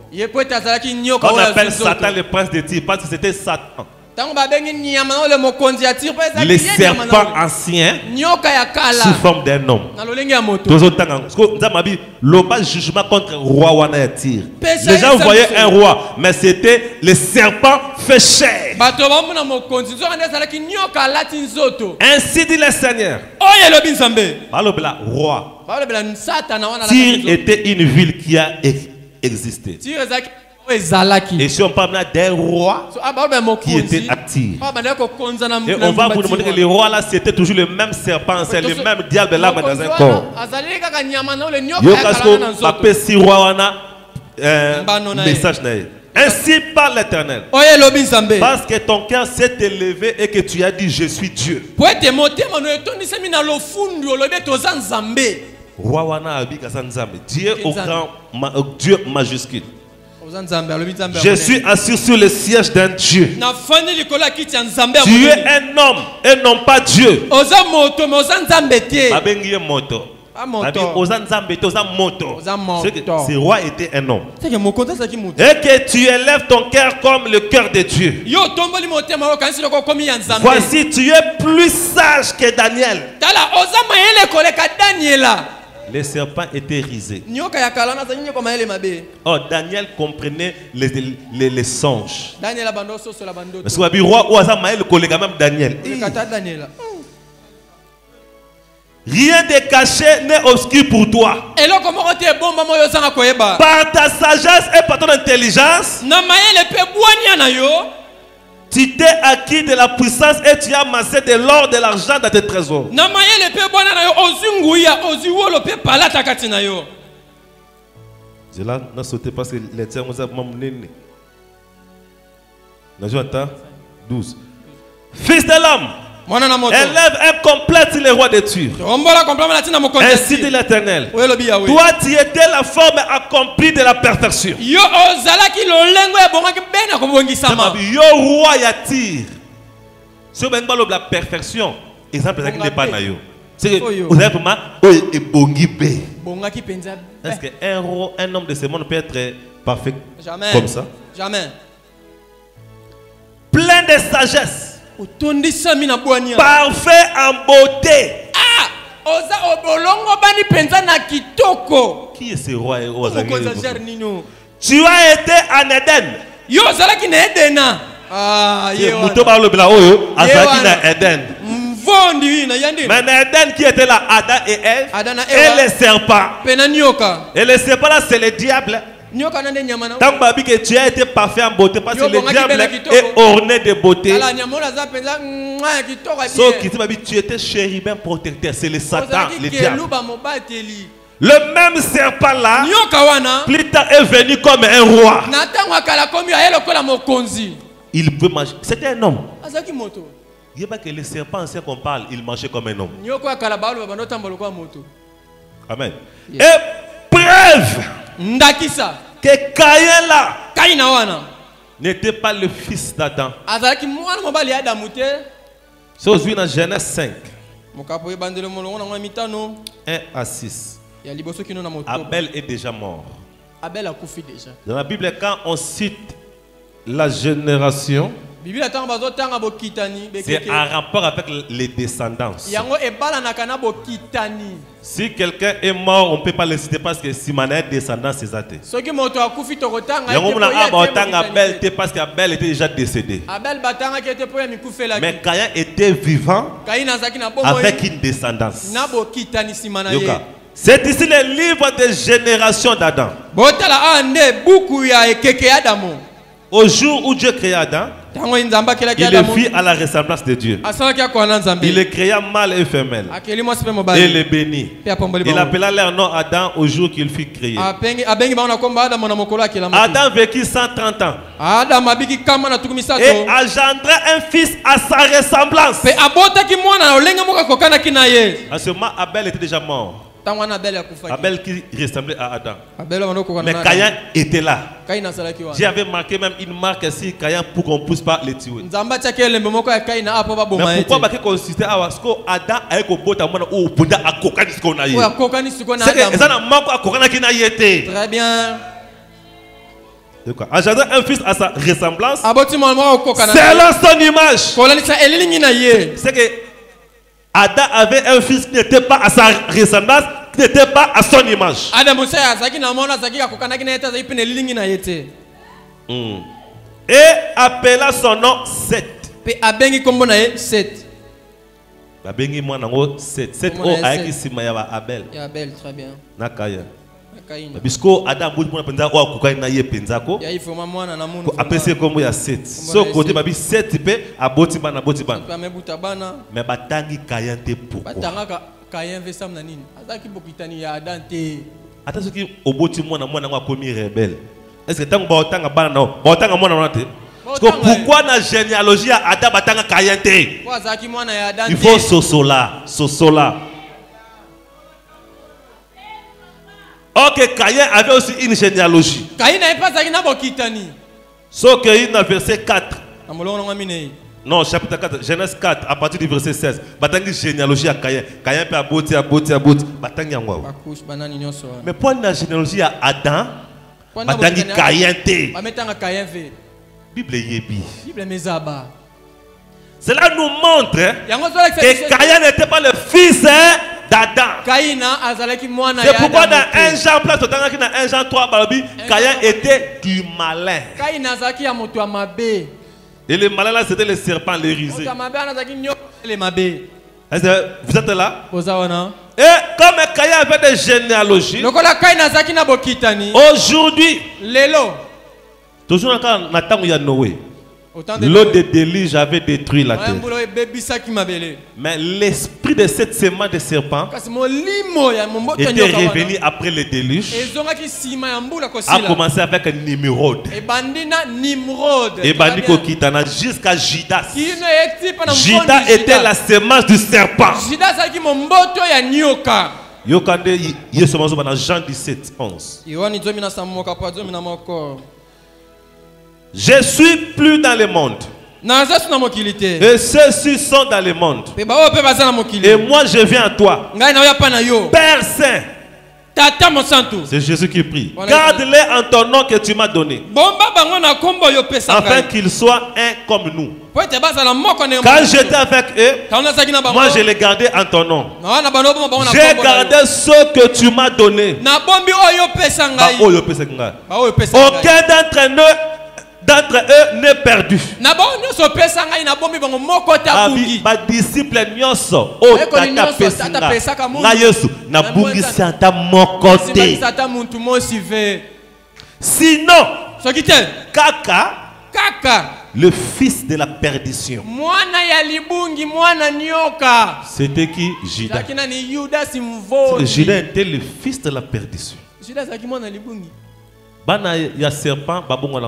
On appelle Satan le prince de Tyr parce que c'était Satan. Les serpents anciens sous forme d'un homme. Le jugement contre le roi Wana Tyr. Les gens voyaient un roi, mais c'était le serpent fait chair. Ainsi dit le Seigneur. Roi. Tyr était une ville qui a existé. Et si on parle d'un roi qui était à Tyr, et on va vous demander que les rois là c'était toujours le même serpent, c'est le même diable là dans un corps. Message. Ainsi parle l'Éternel. Parce que ton cœur s'est élevé et que tu as dit je suis Dieu. Roi wana abika sanzambe. Dieu au grand, Dieu majuscule. Je suis assis sur le siège d'un Dieu. Tu es un homme et non pas Dieu. Ce roi était un homme. Et que tu élèves ton cœur comme le cœur de Dieu. Voici, tu es plus sage que Daniel. Les serpents étaient risés. Oh, Daniel comprenait les songes. Parce que le roi Daniel. Rien de caché n'est obscur pour toi. Par ta sagesse et par ton intelligence, tu t'es acquis de la puissance et tu as amassé de l'or, de l'argent dans tes trésors. Cela n'a sauté parce que les termes nous ont mené. 12. Fils de l'homme, élève un complète le roi de Tyr. Ainsi dit l'Éternel. Toi, tu étais la forme accomplie de la perfection. Yo roi ya Tyr. Si on parle de la perfection, exemple n'est pas nayo. C'est que vous avez pour moi est-ce qu'un homme de ce monde peut être parfait comme ça? Jamais. Plein de sagesse. Parfait en beauté. Qui est ce roi? Tu as été en Éden. Mais en Éden qui était là, Adam et Ève et les serpents. Et les serpents là c'est le diable. Tant que tu as été parfait en beauté parce que le diable est orné de beauté. Sauf que tu étais chérubin protecteur, c'est le Satan, le diable. Le même serpent là, plus tard est venu comme un roi. Il peut manger. C'était un homme. Il n'y a pas que les serpents anciens qu'on parle, il mangeait comme un homme. Amen. Et preuve que Caïn là n'était pas le fils d'Adam. C'est aujourd'hui dans Genèse 5. 1 à 6. Abel est déjà mort. Dans la Bible, quand on cite la génération, c'est en rapport avec les descendances. Si quelqu'un est mort, on ne peut pas le citer parce que si on a descendant, c'est ça. Abel parce qu'Abel était déjà décédé. Mais Caïn était vivant avec une descendance. C'est ici le livre de génération d'Adam. Au jour où Dieu créa Adam, il le fit à la ressemblance de Dieu. Il le créa mâle et femelle. Et le bénit. Il appela leur nom Adam au jour qu'il fut créé. Adam vécut 130 ans. Et engendra un fils à sa ressemblance. À ce moment, Abel était déjà mort. Abel qui ressemblait à Adam. Mais Caïn était là. J'avais marqué même une marque ici, Caïn, pour qu'on ne puisse pas les tuer. Mais pourquoi marquer consistait à ce que Adam a eu au Bouddha à Kokani ce qu'on a eu? C'est que ça n'a manqué à Kokani qui n'a été. Très bien. Engendrer un fils à sa ressemblance, selon son image. C'est que Adam avait un fils qui n'était pas à sa ressemblance, qui n'était pas à son image. Et appela son nom Seth. Seth o aiki sima ya Abel. Abel, très bien. Nakaya. Puisque Adam bouge pour penza o akukai na ye penza ko. Ya ifoma mwana na mundu. Apese kombo ya Seth. So côté babi Seth pe aboti bana mais batangi Caïn te pourquoi? Batanga Caïn ve sam na nini? Azaki bokitani ya Adam te. Ata soki oboti mwana ngo akomi rebelle. Est-ce que tango baotanga bana no? Baotanga mwana na te? Parce que pourquoi na généalogie ya Adam batanga Caïn te? Pourquoi azaki mwana ya Adam te? Il faut sosola. Ok, Caïn avait aussi une généalogie. Caïn n'avait pas ça, sauf qu'il y a verset 4. Non, chapitre 4, Genèse 4, à partir du verset 16. Batangi généalogie à Caïn. Caïn peut aboutir. Batangi en mais pour la généalogie à Adam, batangi Caïn te. Bible yebi. Cela nous montre que Caïn n'était pas le fils d'Adam. C'est pourquoi dans 1 Jean, place au temps dans 1 Jean 3, Caïn était du malin. Et le malin là, c'était le serpent, les risées. Vous êtes là? Et comme Caïn avait des généalogies, aujourd'hui, toujours encore dans le temps où il y a Noé, l'eau de déluge avait détruit la terre. Mais l'esprit de cette semence de serpent était revenu après le déluge. A commencé avec Nimrod. Et Bandiko Kitana jusqu'à Judas. Judas était la semence du serpent. Yokande Yesomazo dans Jean 17, 11. Je suis plus dans le monde. Et ceux-ci sont dans le monde. Et moi je viens à toi. Père Saint. C'est Jésus qui prie. Garde-les en ton nom que tu m'as donné. Afin qu'ils soient un comme nous. Quand j'étais avec eux, moi je les gardais en ton nom. J'ai gardé ce que tu m'as donné. Aucun d'entre eux n'est perdu. Ma disciple nyoso o tata pesinga na Yesu na bungisi ata mokote. Sinon Kaka le fils de la perdition. C'était qui? Judas. Judas était le fils de la perdition. Bana ya serpent babongo.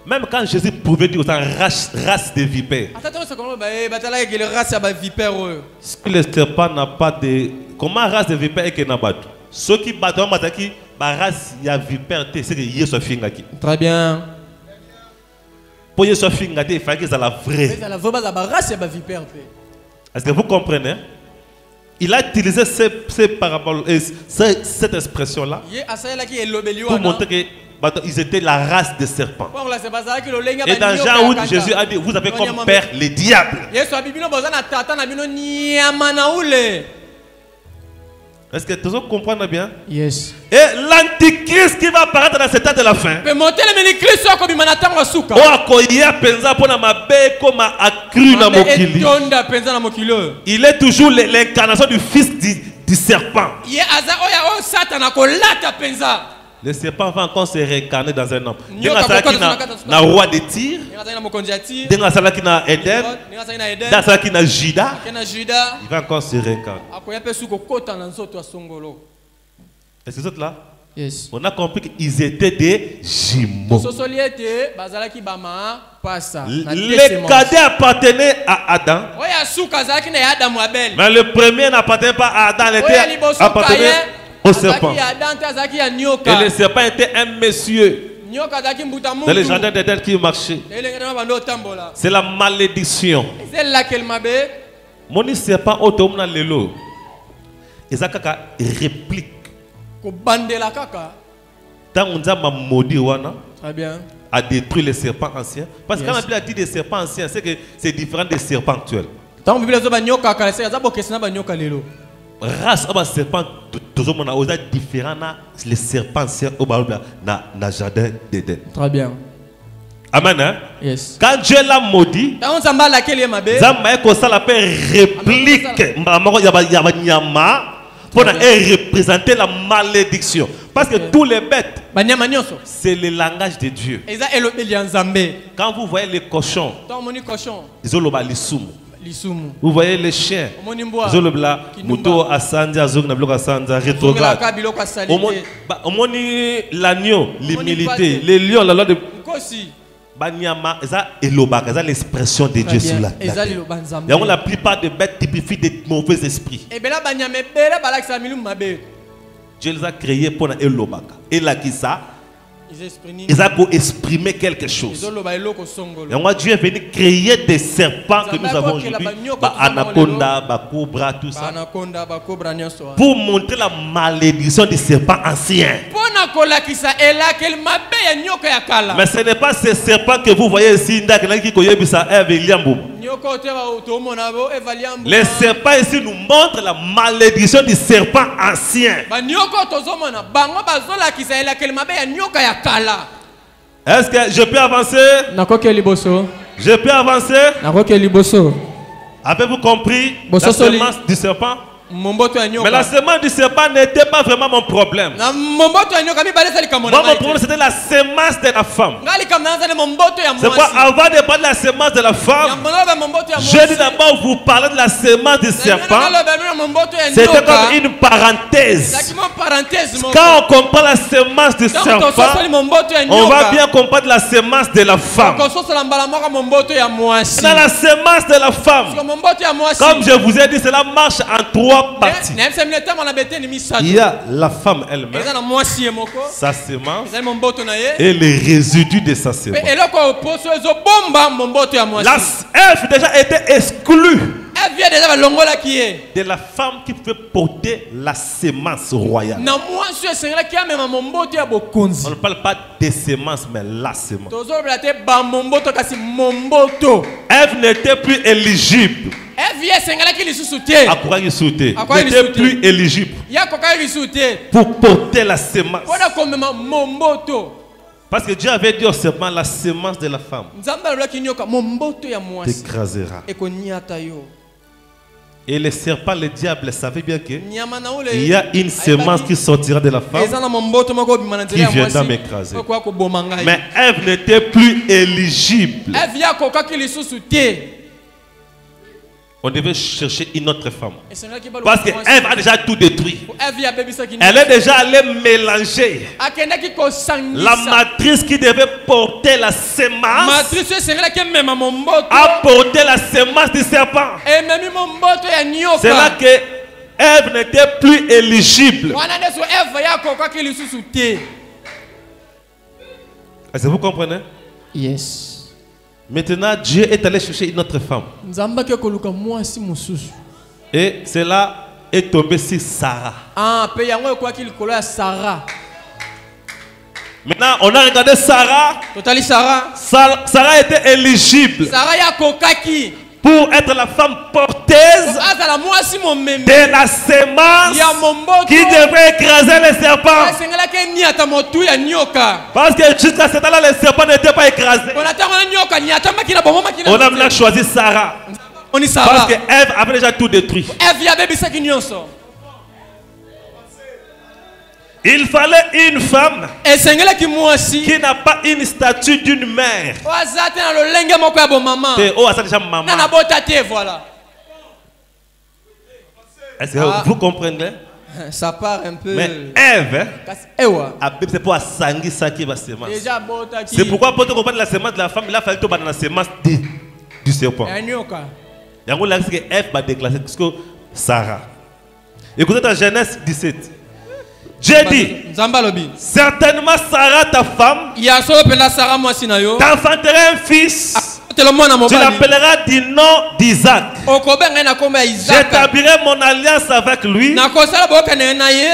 Même quand Jésus pouvait dire aux race de vipères. Ce que le serpent n'a pas de. Comment race de vipères est que n'a pas? Ceux qui battent la race de vipères, c'est que Yesu Fingaki. Très bien. Pour Yesu Fingaki, il fallait que c'est la vraie. Est-ce que vous comprenez? Il a utilisé ces paraboles, cette expression-là pour montrer que ils étaient la race des serpents. Et dans Jean où Jésus a dit, vous avez comme père les diables. Est-ce que tout le monde comprend bien? Yes. Et l'antichrist qui va apparaître dans cet temps de la fin. Il est toujours l'incarnation du fils du serpent. Le serpent va encore se réincarner dans un homme. Il y a un roi de Tyr, il y a un Éden, il y a un Judas. Il va encore se réincarner. Est-ce que vous êtes là? Yes. On a compris qu'ils étaient des jumeaux. Les cadets appartenaient à Adam. Mais le premier n'appartenait pas à Adam, il appartenait au serpent. Et le serpent était un monsieur dans les jardins d'Éden qui marchait. C'est la malédiction. Mon serpent automne lelo. Et ça réplique. Tant on a maudit a détruit les serpents anciens. Parce que quand la Bible a dit des serpents anciens, c'est que c'est différent des serpents actuels. Race de serpents, on a différent les serpents anciens au jardin d'Éden. Très bien. Amen. Hein? Yes. Quand Dieu l'a maudit, Zamba réplique pour représenter la malédiction. Parce que tous les bêtes, c'est le langage de Dieu. Quand vous voyez les cochons, ils ont le vous voyez les chiens, ils ont le rétrograde. L'agneau, l'humilité, les lions, la loi de Banyama, c'est l'expression de Dieu sur la terre. La plupart des bêtes typifient des mauvais esprits. Dieu les a créés pour Elobaka. Et là, qui ça? Ils ont pour exprimer quelque chose. Et moi, Dieu est venu créer des serpents que nous avons aujourd'hui. Anaconda, cobra, tout ça. Pour montrer la malédiction des serpents anciens. Mais ce n'est pas ces serpents que vous voyez ici. Les serpents ici nous montrent la malédiction des serpents anciens. Est-ce que je peux avancer? Je peux avancer? Avez-vous compris la semence du serpent? Mais la semence du serpent n'était pas vraiment mon problème. Moi, mon problème c'était la semence de la femme. C'est quoi? Avant de parler de la semence de la femme, je dis d'abord vous parler de la semence du serpent. C'était comme une parenthèse. Quand on comprend la semence du serpent, on va bien comprendre la semence de la femme. Dans la semence de la femme, comme je vous ai dit, cela marche en trois parties. Il y a la femme elle-même, sa semence et les résidus de sa semence. La Ève déjà était exclue de la femme qui peut porter la semence royale. On ne parle pas des semences, mais la semence. Ève n'était plus éligible. N'était plus éligible pour porter la semence. Parce que Dieu avait dit au serpent, la semence de la femme t'écrasera. Et le serpent, le diable, savait bien qu'il y a une semence qui sortira de la femme qui viendra m'écraser. Mais Ève n'était plus éligible. On devait chercher une autre femme. Parce que Ève a déjà tout détruit. Elle est déjà allée mélanger la matrice qui devait porter la semence a porté la semence du serpent. C'est là que Ève n'était plus éligible. Est-ce que vous comprenez? Yes. Maintenant, Dieu est allé chercher une autre femme. Et cela est tombé sur Sarah. Maintenant, on a regardé Sarah. Sarah était éligible pour être la femme porteuse de la semence qui devrait écraser les serpents. Parce que jusqu'à ce temps-là, les serpents n'étaient pas écrasés. On a maintenant choisi Sarah. Parce que Ève avait déjà tout détruit. Il fallait une femme qui n'a pas une statue d'une mère. Est-ce que vous comprenez? Ça part un peu. Mais Ève, c'est pour Sangi Saki la semence. C'est pourquoi pour te comprendre la semence de la femme, il a fallu te battre la semence du serpent. Il y a un que Ève va déclarer que Sarah. Écoutez dans Genèse 17. Dieu dit, certainement Sarah, ta femme, t'enfanteras un fils. Tu l'appelleras du nom d'Isaac. J'établirai mon alliance avec lui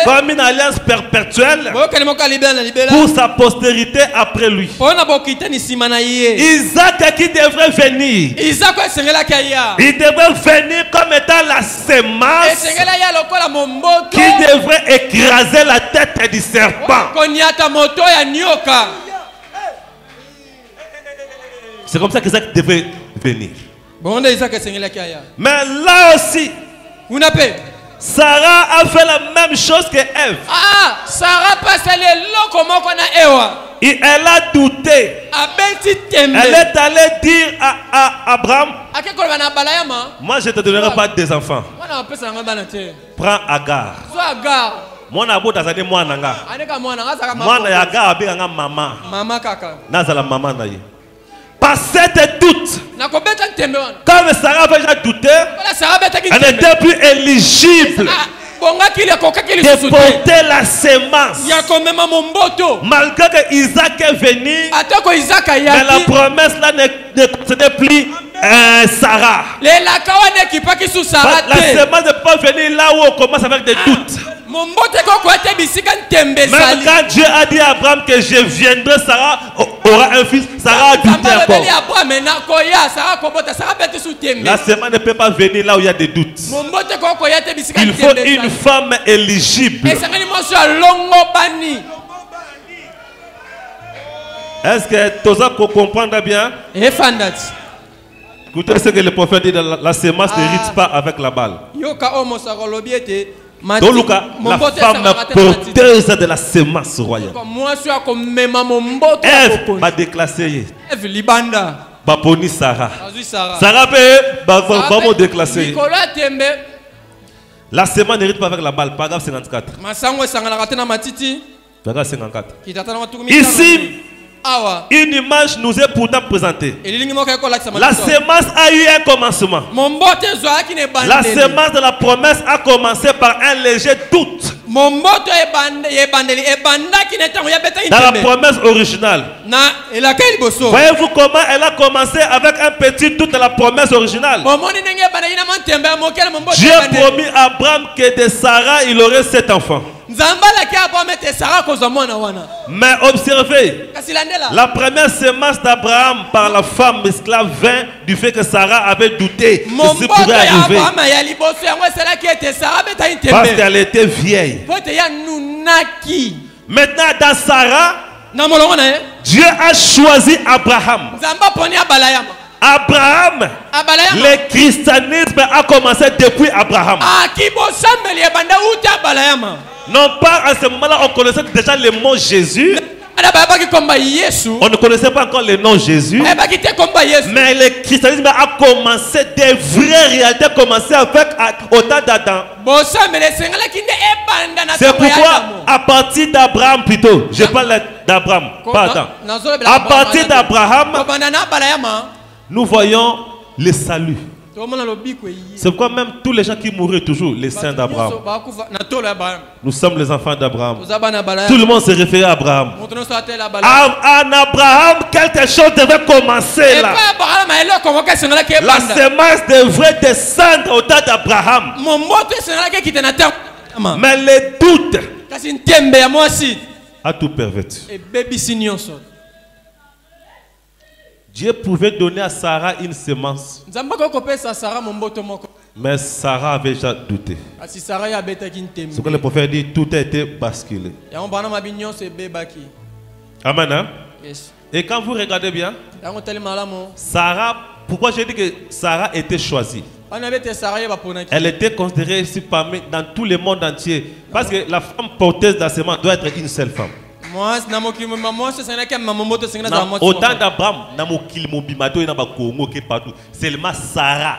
comme une alliance perpétuelle pour sa postérité après lui. Isaac qui devrait venir, il devrait venir comme étant la semence qui devrait écraser la tête du serpent. C'est comme ça qu'Isaac devait venir. Mais là aussi, Sarah a fait la même chose que Ève. Et elle a douté. Elle est allée dire à Abraham, moi je ne te donnerai pas des enfants. Prends Agar. Moi na bo tazane moi nanga. Moi na Agar abenganga maman. Nazala maman na ye. Par cette doute, comme Sarah avait déjà douté, elle n'était plus éligible de porter la semence. Malgré que Isaac est venu, mais la promesse là ne concernait plus Sarah. La semence ne peut pas venir là où on commence avec des doutes. Même quand Dieu a dit à Abraham que je viendrai, Sarah aura un fils, Sarah a douté encore. La semence ne peut pas venir là où il y a des doutes. Il faut une femme éligible. Est-ce que tout ça comprendre bien? Écoutez ce que le prophète dit, la semence n'hérite pas avec la balle. Dans le cas, la femme porteuse de la semence royale. Ève va déclasser. Baponi Sarah. Sarah peut déclasser. La semence n'hérite pas avec la balle. Paragraphe 54. Paragraphe 54. Ici, une image nous est pourtant présentée. La semence a eu un commencement. La semence de la promesse a commencé par un léger doute. Dans la promesse originale. Voyez-vous comment elle a commencé avec un petit doute dans la promesse originale. Dieu a promis à Abraham que de Sarah il aurait 7 enfants. Mais observez, la première semence d'Abraham par la femme esclave vint du fait que Sarah avait douté que ce pourrait arriver. Parce qu'elle était vieille. Maintenant dans Sarah, Dieu a choisi Abraham. Abraham, le christianisme a commencé depuis Abraham. Non pas à ce moment-là, on connaissait déjà le mot Jésus. On ne connaissait pas encore le nom Jésus. Mais le christianisme a commencé, des vraies réalités commencé avec au temps d'Adam. C'est pourquoi à partir d'Abraham plutôt, je parle d'Abraham, pas Adam. À partir d'Abraham, nous voyons le salut. C'est pourquoi même tous les gens qui mouraient toujours, les saints d'Abraham. Nous sommes les enfants d'Abraham. Tout le monde se référait à Abraham. En Abraham, quelque chose devait commencer là. La semence devrait descendre au temps d'Abraham. Mais les doutes a tout perverti. Dieu pouvait donner à Sarah une semence. Mais Sarah avait déjà douté. Ce que le prophète dit, tout a été basculé. Amen. Hein? Yes. Et quand vous regardez bien, Sarah, pourquoi j'ai dit que Sarah était choisie? Elle était considérée ici parmi dans tout le monde entier. Parce que la femme porteuse de la semence doit être une seule femme. Autant d'Abraham, seulement Sarah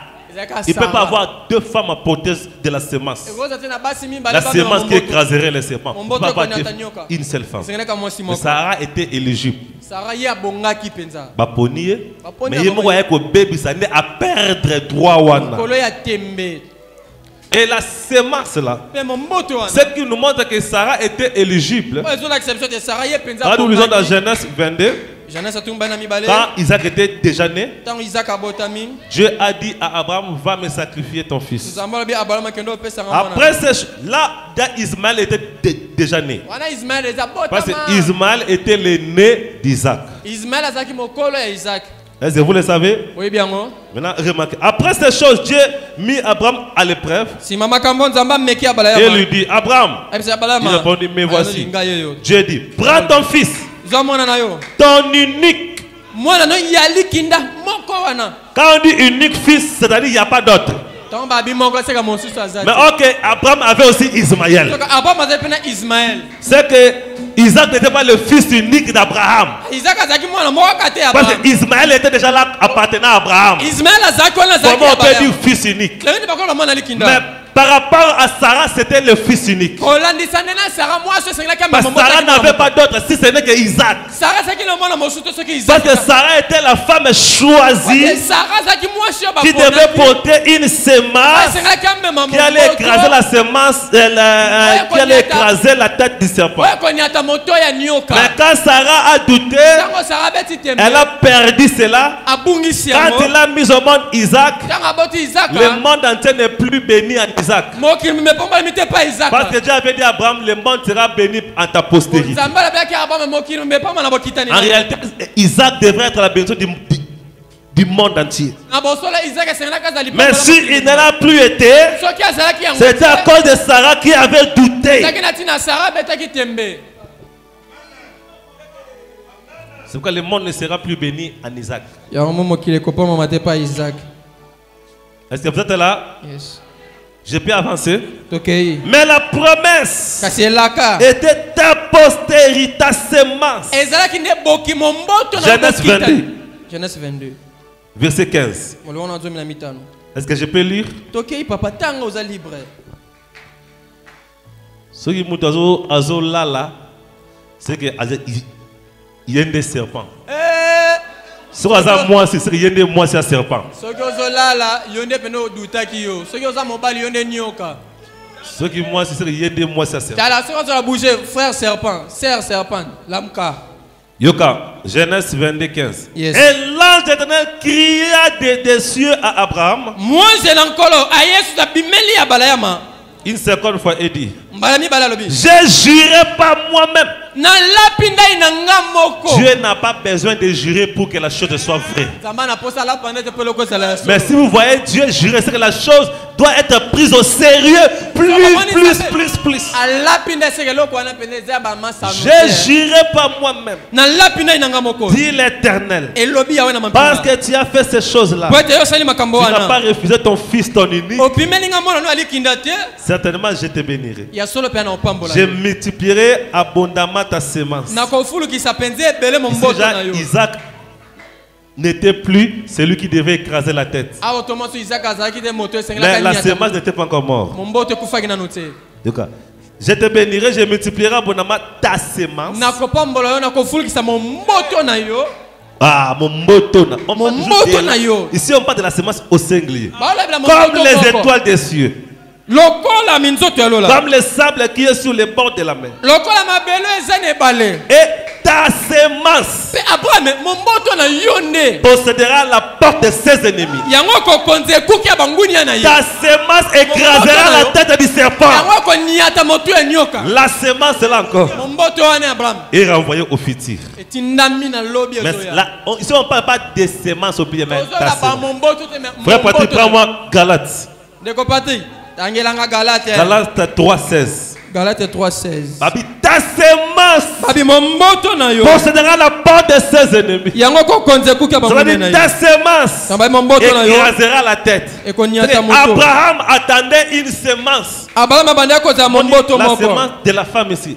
Il ne peut pas avoir deux femmes à porter de la semence. La semence qui écraserait les serpents. Il ne peut pas avoir une seule femme. Mais Sarah était éligible. Mais il voyait que bébé s'en est à perdre droit. Et la semence là, ce qui nous montre que Sarah était éligible. Quand nous lisons dans Genèse 22, quand Isaac était déjà né, Dieu a dit à Abraham, va me sacrifier ton fils. Après, là, Ismaël était déjà né. Parce que Ismaël était le né d'Isaac. Est-ce que vous le savez? Oui, bien. Maintenant, remarquez. Après ces choses, Dieu mit Abraham à l'épreuve. Et lui dit, Abraham, il répondit, mais voici. Dieu dit, prends ton fils, ton unique. Quand on dit unique fils, c'est-à-dire qu'il n'y a pas d'autre. Mais ok, Abraham avait aussi Ismaël. C'est que Isaac n'était pas le fils unique d'Abraham. Parce que Ismaël était déjà là appartenant à Abraham. Comment on peut dire fils unique? Mais par rapport à Sarah, c'était le fils unique. Parce que Sarah n'avait pas d'autre si ce n'est que Isaac. Parce que Sarah était la femme choisie qui devait porter une semence qui allait écraser la semence, qui allait écraser la tête du serpent. Mais quand Sarah a douté, elle a perdu cela. Quand elle a mis au monde Isaac, le monde entier n'est plus béni à Isaac. Parce que Dieu avait dit à Abraham, le monde sera béni en ta postérité. En réalité, Isaac devrait être la bénédiction du monde entier. Mais s'il ne l'a plus été, c'était à cause de Sarah qui avait douté. C'est pourquoi le monde ne sera plus béni en Isaac. Est-ce que vous êtes là? Yes. Je peux avancer. Okay. Mais la promesse était ta postérité, ta semence. Genèse 22. Verset 15. Est-ce que je peux lire? Ce qui est là, c'est qu'il y a des serpents. Ce qui est moi, c'est qu'il y a des moi, c'est un serpent. Ce qui est moi, c'est qu'il y a des moi, c'est un serpent. Yoka, Genèse 22, 15. Yes. Et l'ange d'Éternel cria des cieux à Abraham. Une seconde fois, il dit, je jurerai par moi-même. Dieu n'a pas besoin de jurer pour que la chose soit vraie. Mais si vous voyez Dieu jurer, c'est que la chose doit être prise au sérieux. Plus. Je jurerai par moi-même, dit l'Éternel, parce que tu as fait ces choses-là. Tu n'as pas refusé ton fils, ton unique. Certainement je te bénirai. Je multiplierai abondamment ta semence. Isaac n'était plus celui qui devait écraser la tête. Mais la semence n'était pas encore morte. Je te bénirai, je multiplierai abondamment ta semence. Ah, mon motona. Ici on parle de la semence au singulier. Comme les étoiles des cieux. Comme le sable qui est sur les bords de la mer. Et ta semence possédera la porte de ses ennemis. Ta semence écrasera la tête du serpent. La semence est là encore. Et renvoyée au futur. Mais là, ici on ne parle pas de semences au pied, mais ta semence. Frère Patrick, prends-moi Galates. Galates 3:16. Galates 3:16. Ta semence possédera la porte de ses ennemis. Ta semence écrasera la tête. Abraham attendait une semence. La semence de la femme ici.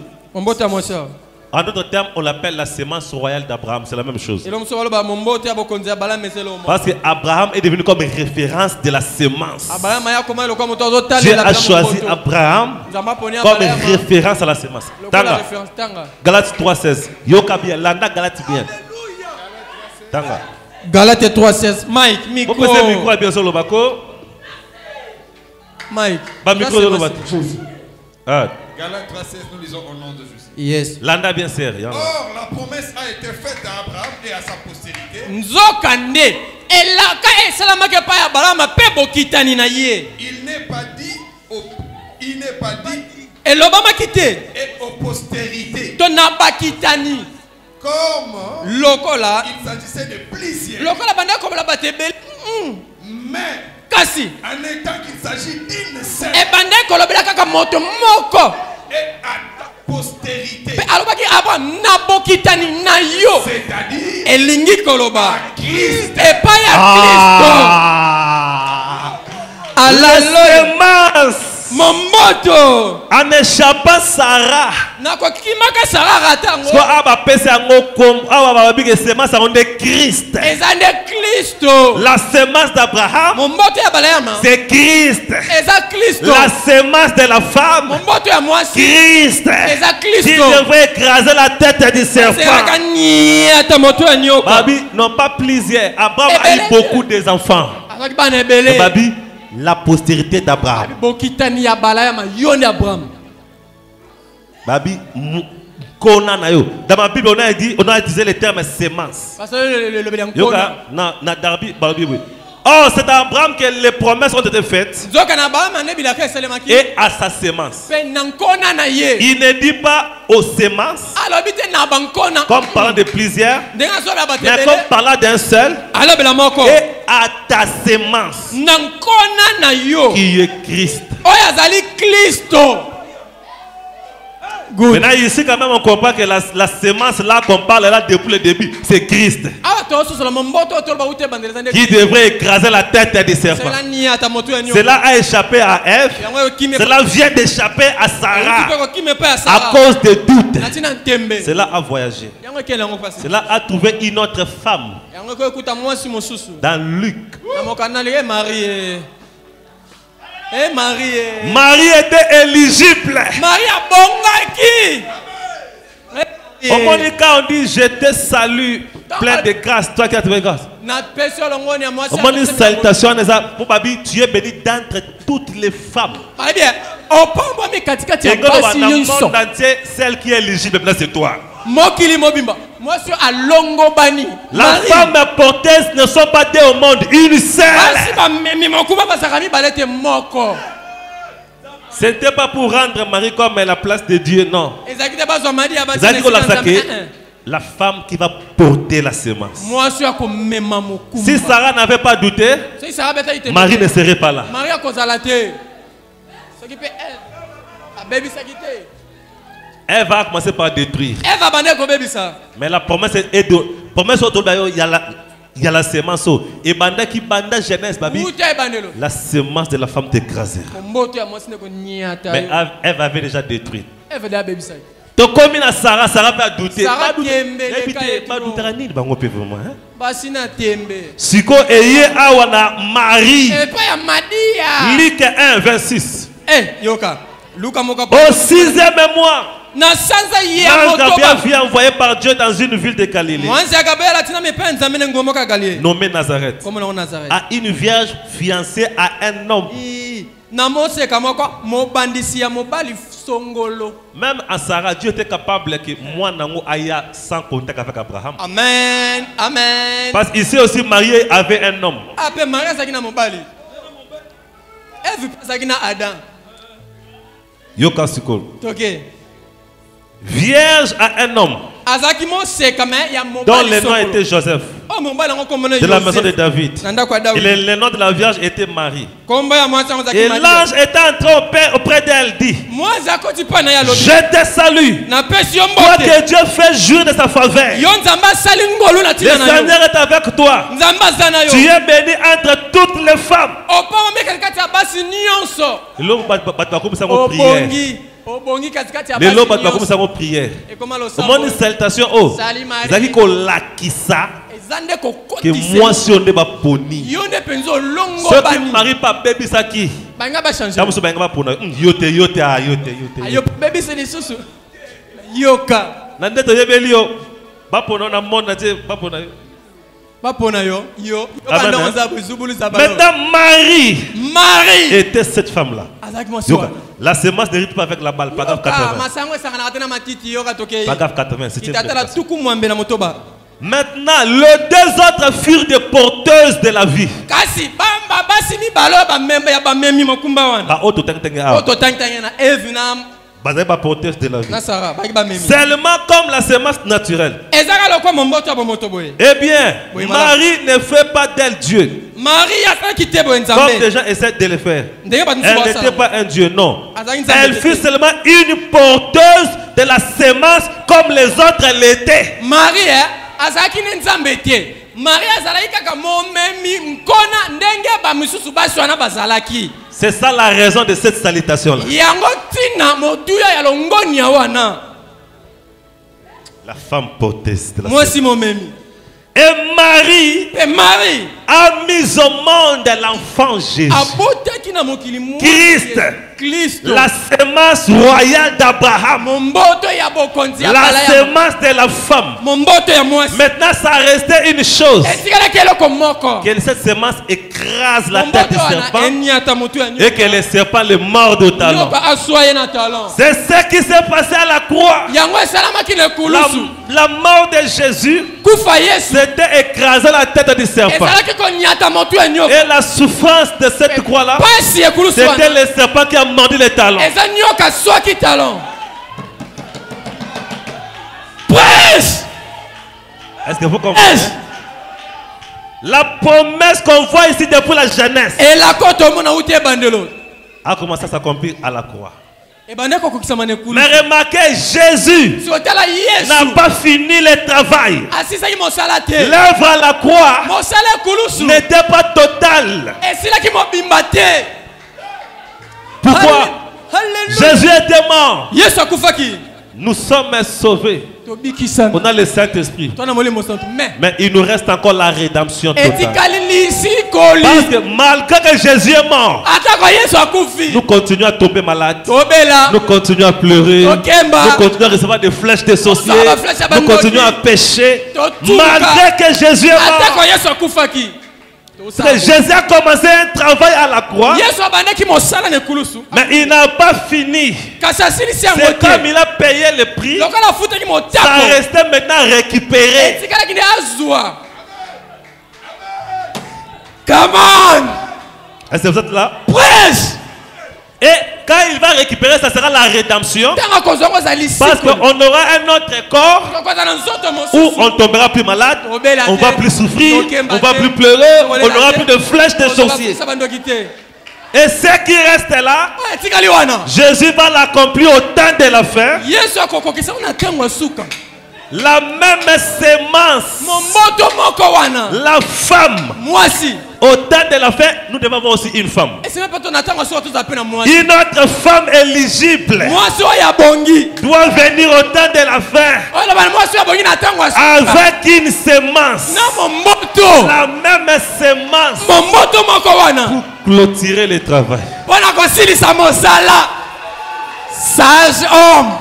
En d'autres termes, on l'appelle la sémence royale d'Abraham. C'est la même chose. Parce qu'Abraham est devenu comme référence de la sémence. Dieu a choisi Abraham comme référence à la sémence. Tanga. Galates 3,16. Yoka bien. Landa Galates bien. Tanga. Galates 3,16. Mike, micro. Vous pouvez micro bien sur le bako. Mike. Micro sur le bako. Galates 3,16, nous lisons au nom de Jésus. Yes. Landa bien sérieux. Or, la promesse a été faite à Abraham et à sa postérité. Il n'est pas dit et aux postérités. Comme il s'agissait de plusieurs. Mais en étant qu'il s'agit d'une seule. Et à ta postérité. C'est-à-dire à Christ. Momboto en échappant Sarah. Christ. La sémence d'Abraham, c'est Christ. La sémence de la femme, Christ. Qui devrait écraser la tête du serpent. Babi, non pas plusieurs. Abraham a eu beaucoup d'enfants. Babi, la postérité d'Abraham. Babi, dans ma Bible, on a utilisé le terme sémence. Oh, c'est à Abraham que les promesses ont été faites. Et à sa sémence. Il ne dit pas aux sémences, comme parlant de plusieurs, mais comme parlant d'un seul. Et à ta sémence, qui est Christ. Maintenant ici quand même on comprend que la sémence là qu'on parle là depuis le début, c'est Christ. Qui devrait écraser la tête des serpents. Cela a échappé à Ève. Cela vient d'échapper à Sarah. À cause des doutes. Cela a voyagé. Cela a trouvé une autre femme. Dans Luc. Marie était éligible. Marie a bongaki. Au Monica, on dit je te salue, plein de grâce, toi qui as trouvé grâce. Au moins une salutation, pour Babi, tu es béni d'entre toutes les femmes. Et dans le monde entier, celle qui est éligible, c'est toi. La femme porteuse ne sont pas deux au monde, une seule. Ce n'était pas pour rendre Marie comme la place de Dieu, non. La femme qui va porter la sémence. Si Sarah n'avait pas douté, Marie ne serait pas là. Elle va commencer par détruire. Mais la promesse est de. Promesse autour il y a la sémence. Et banda qui banda jeunesse, babi. La sémence de la femme t'écrasera. Mais elle avait déjà détruit. Donc comme il a Sarah va douter. Pas douter. Siko eye awana Marie. Luc 1 26. Au 6e mois, l'ange Gabriel fut envoyé par Dieu dans une ville de Galilée, nommée Nazareth, à une vierge fiancée à un homme. Même à Sarah, Dieu était capable que moi n'ango aya sans contact avec Abraham. Amen. Amen. Parce qu'ici aussi Marie avait un homme. Yoka Sukol. Vierge à un homme dont le nom était Joseph, de la maison de David. Et le nom de la vierge était Marie. Et l'ange était entré auprès d'elle, dit: je te salue, toi que Dieu fait jour de sa faveur. Le Seigneur est avec toi. Tu es bénie entre toutes les femmes. Les lobes doivent commencer à prier. Au moins une salutation. Oh, Zaki ko lakisa. Que moi si on est pas poni. Ceux qui ne marient pas baby saki. Kamuso banga ba pona. Yote. Ayo baby c'est les sous. Yoka. Nande to yebelio. Ba pona na monde te ba pona. Maintenant Marie était cette femme là. La semence n'hérite pas avec la balle. Paragraphe 80. Paragraphe 80. Maintenant les deux autres furent des porteuses de la vie. Porteuse de la vie. Seulement comme la semence naturelle. Eh bien, Marie ne fait pas d'elle Dieu. Comme des gens essaient de le faire. Elle n'était pas un Dieu, non. Elle fut seulement une porteuse de la semence comme les autres l'étaient. Marie, c'est ça la raison de cette salutation là. La femme porteuse de la semence. Et Marie a mis au monde l'enfant Jésus. Christ, la semence royale d'Abraham, la semence de la femme. Maintenant, ça restait une chose, que cette semence écrase la tête du serpent et que le serpent le morde au talon. C'est ce qui s'est passé à la croix. La mort de Jésus, c'était écraser la tête du serpent. Et la souffrance de cette croix-là, c'était le serpent qui a mordu les talons. Est-ce que vous comprenez? La promesse qu'on voit ici depuis la jeunesse a commencé à s'accomplir à la croix. Mais remarquez, Jésus n'a pas fini le travail. L'œuvre à la croix n'était pas totale. Pourquoi? Jésus était mort. Nous sommes sauvés. On a le Saint-Esprit. Mais il nous reste encore la rédemption totale. Parce que malgré que Jésus est mort, nous continuons à tomber malades. Nous continuons à pleurer. Nous continuons à recevoir des flèches de sorciers. Nous continuons à pécher. Malgré que Jésus est mort. Jésus a commencé un travail à la croix, mais il n'a pas fini. C'est comme il a payé le prix, ça restait maintenant récupéré. Come on! Est-ce que vous êtes là? Prêche! Et quand il va récupérer, ça sera la rédemption. Parce qu'on aura un autre corps où on ne tombera plus malade, on ne va plus souffrir, on ne va plus pleurer, on n'aura plus de flèches de sorciers. Et ce qui reste là, Jésus va l'accomplir au temps de la fin. La même semence, la femme, au temps de la fin, nous devons avoir aussi une femme. Une autre femme éligible doit venir au temps de la fin avec une semence, la même semence, pour clôturer le travail. Sage homme.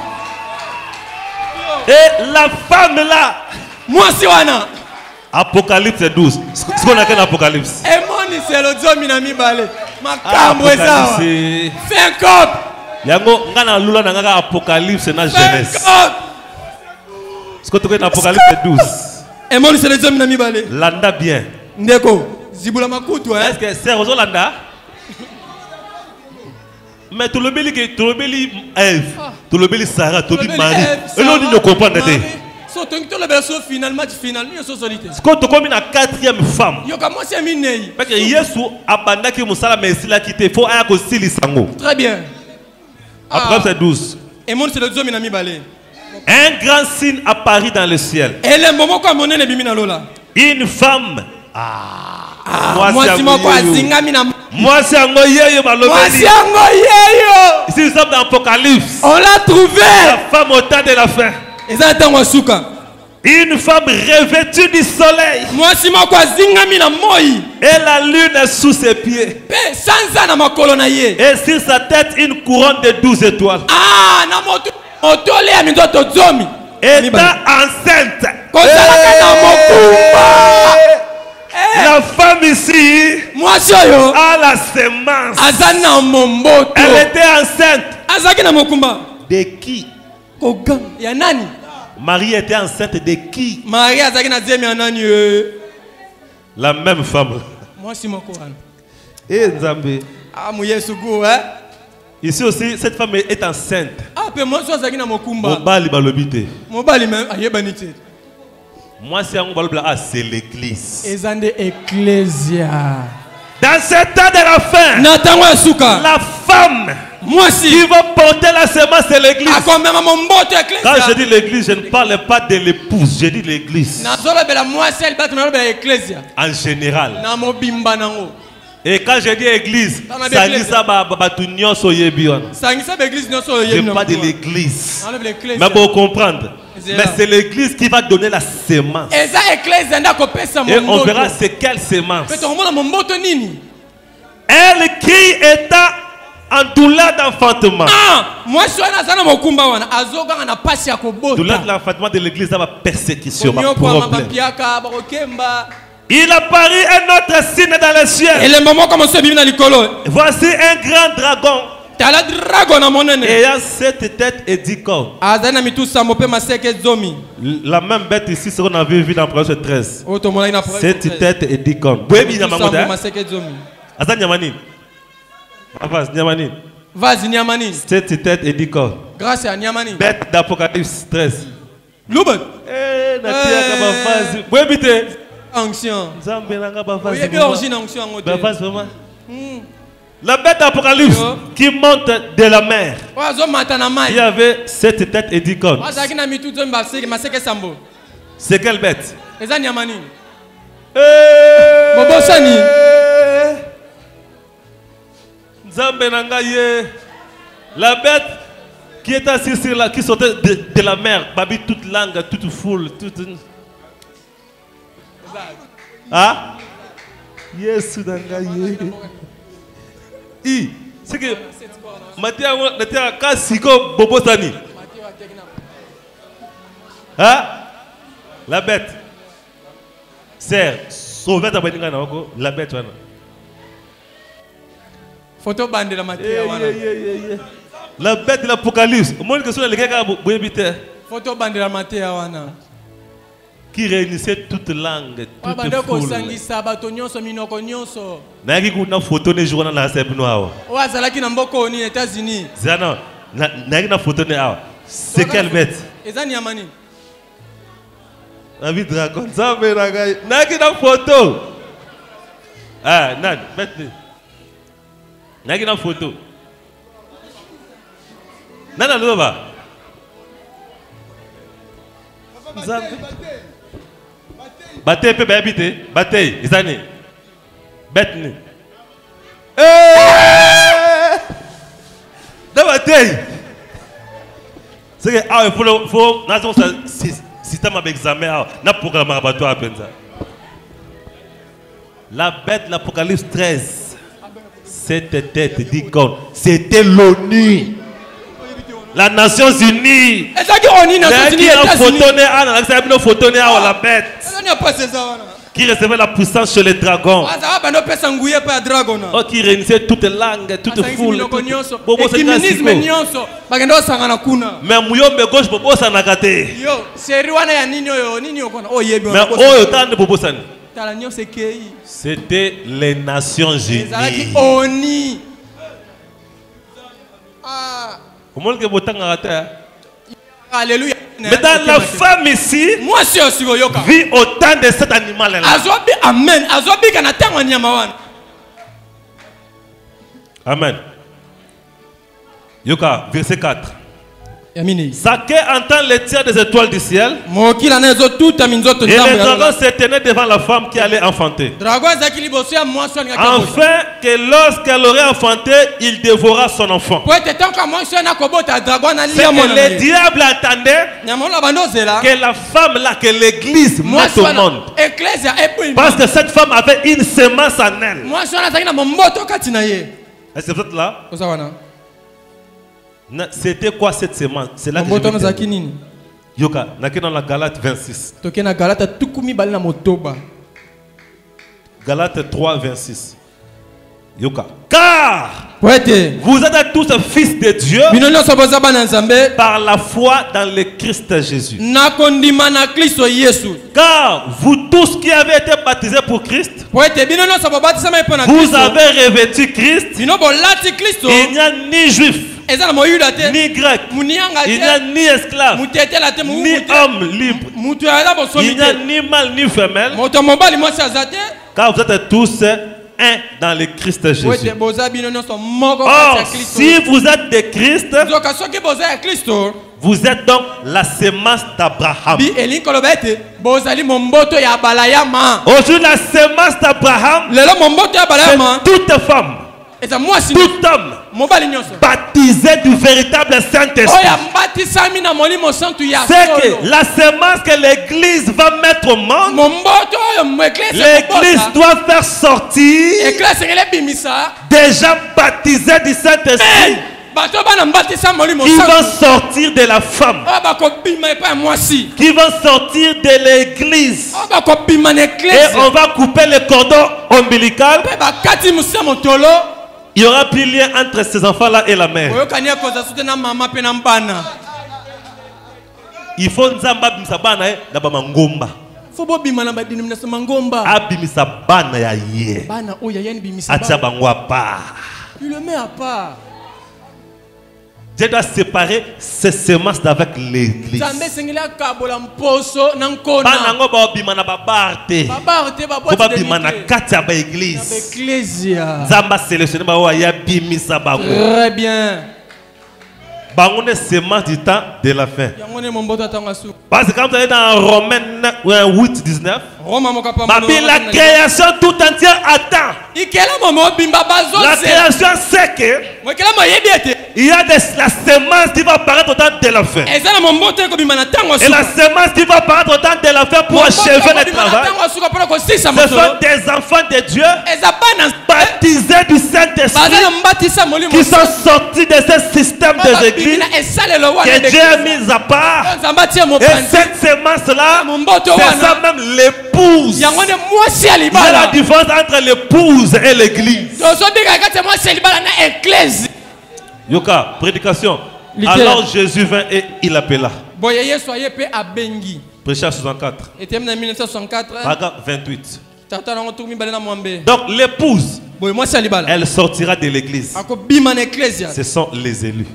Et la femme là, Apocalypse 12. Ce qu'on a qu'un Apocalypse. Yango ngana lula nanga Apocalypse na Genèse. Ce qu'on a qu'un Apocalypse 12. Landa bien. Est-ce que c'est Rosa Landa? Mais tout le béli Ève, tout le béli Sarah, tout le béli Marie. Et l'on ne comprend pas. Ce qu'on te comme une quatrième femme. Parce que Yesu abanda ki musala mais s'il a quitté, faut aller aussi lisango. Très bien. Après 12. Un grand signe apparut dans le ciel. Une femme. Moi si mon quoi zingami na. Moi c'est Angoyeyo balobeli. Moi c'est Angoyeyo. Ici nous sommes dans l'Apocalypse. On l'a trouvé. La femme au temps de la fin. Une femme revêtue du soleil. Moi si mon quoi zingami na moi. Et la lune est sous ses pieds. Sansa na makolo na ye. Et sur sa tête une couronne de 12 étoiles. Ah na moto otole ya mindoto zomi. Étant enceinte. La femme ici a la semence. Elle était enceinte. De qui? Marie était enceinte de qui? La même femme. Et Nzambe. Ici aussi, cette femme est enceinte. Moi, c'est l'église. Dans ce temps de la fin, la femme qui va porter la semence de l'église. Quand je dis l'église, je ne parle pas de l'épouse, je dis l'église. En général. Et quand je dis église, ça dit ça, je parle de l'église. Mais pour comprendre, mais c'est l'église qui va donner la semence. Et on verra c'est quelle semence. Elle qui étant en douleur d'enfantement. Douleur d'enfantement de l'église, ça va persécution, ma problème. Il apparut un autre signe dans le ciel. Voici un grand dragon. Ayant 7 têtes et 10 cornes. La même bête ici, ce qu'on avait vu dans Proverbe 13. 7 têtes et 10 cornes. Vas-y, Niamani. 7 têtes et 10 cornes. Grâce à Niamani. Bête d'Apocalypse 13. Loubet. Onction. La bête d'Apocalypse qui monte de la mer. Il y avait 7 têtes et 10 cornes. C'est quelle bête? La bête qui est assise sur la, qui sortait de la mer, babi toute langue, toute foule, toute. Ah? Yes, c'est que Mathia Kasiko Bobosani. Ah? La bête. Serre, sauver ta bête, la bête. Photo bande de la matière. La bête de l'Apocalypse. Photo bande de la matière. Qui réunissait toute langue, toute foule. Photo ne joue dans la photo. C'est quelle bête? David Dragon. Photo. Ah, non, bête. N'a pas photo. Nana Lova. Bataille peut habiter. Bataille. Isani. Bête. Dans bataille. C'est que il faut nation système d'examen. N'a programme à toi à peine ça. La bête de l'Apocalypse 13. Cette tête dit qu'on c'était l'ONU, la Nations Unies. La bête qui recevait la puissance chez les dragons. Qui réunissait toute langue, toute foule. Mais Mouyombe gauche, Bobo Sanagate. Mais autant de Bobo San. C'était les Nations Unies. Alléluia. Mais dans la femme ici, vit autant de cet animal-là. Amen. Amen. Yoka, verset 4. Zaché entend les tirs des étoiles du ciel. Et les dragons se tenaient devant la femme qui allait enfanter. Afin que lorsqu'elle aurait enfanté, il dévora son enfant. Ce que le diable attendait, que la femme là, que l'église mette au monde. Parce que cette femme avait une semence en elle. Est-ce que vous êtes là? C'était quoi cette semence? C'est là que je Yoka, dans la Galate 26. Galate 3, 26. Yoka. Car vous êtes tous fils de Dieu par la foi dans le Christ Jésus. Car vous tous qui avez été baptisés pour Christ, vous avez revêtu Christ. Il n'y a ni juif, ni grec, il n'y a ni esclave, ni homme libre, il n'y a ni mâle ni femelle, car vous êtes tous un dans le Christ Jésus. Or, si vous êtes de Christ, vous êtes donc la semence d'Abraham. Aujourd'hui, la semence d'Abraham, c'est toute femme, tout homme baptisé du véritable Saint-Esprit. C'est que la semence que l'église va mettre au monde, l'église doit faire sortir des gens baptisés du Saint-Esprit qui vont sortir de la femme, qui vont sortir de l'église, et on va couper le cordon ombilical. Il n'y aura plus lien entre ces enfants-là et la mère. Il faut nzamba bimisa bana na ba mangomba. Abimisa bana ya ye. Atia bango à part. Tu le mets à part. Dieu doit séparer ses semences d'avec l'église. Très bien. Bangoune semence du temps de la fin. Parce que quand vous allez dans Romains 8, 19, la création tout entière attend. La création sait que il y a la semence qui va apparaître au temps de la fin. Et la semence qui va apparaître au temps de la fin pour achever le travail. Ce sont des enfants de Dieu baptisés du Saint-Esprit qui sont sortis de ce système des églises que Dieu a mis à part. Et cette semence-là, c'est ça même l'épouse. Il y a la différence entre l'épouse et l'église. Yoka, prédication. Alors Jésus vint et il appela. Prêcheur 64. Paragraphe 28. Donc l'épouse, elle sortira de l'église. Ce sont les élus.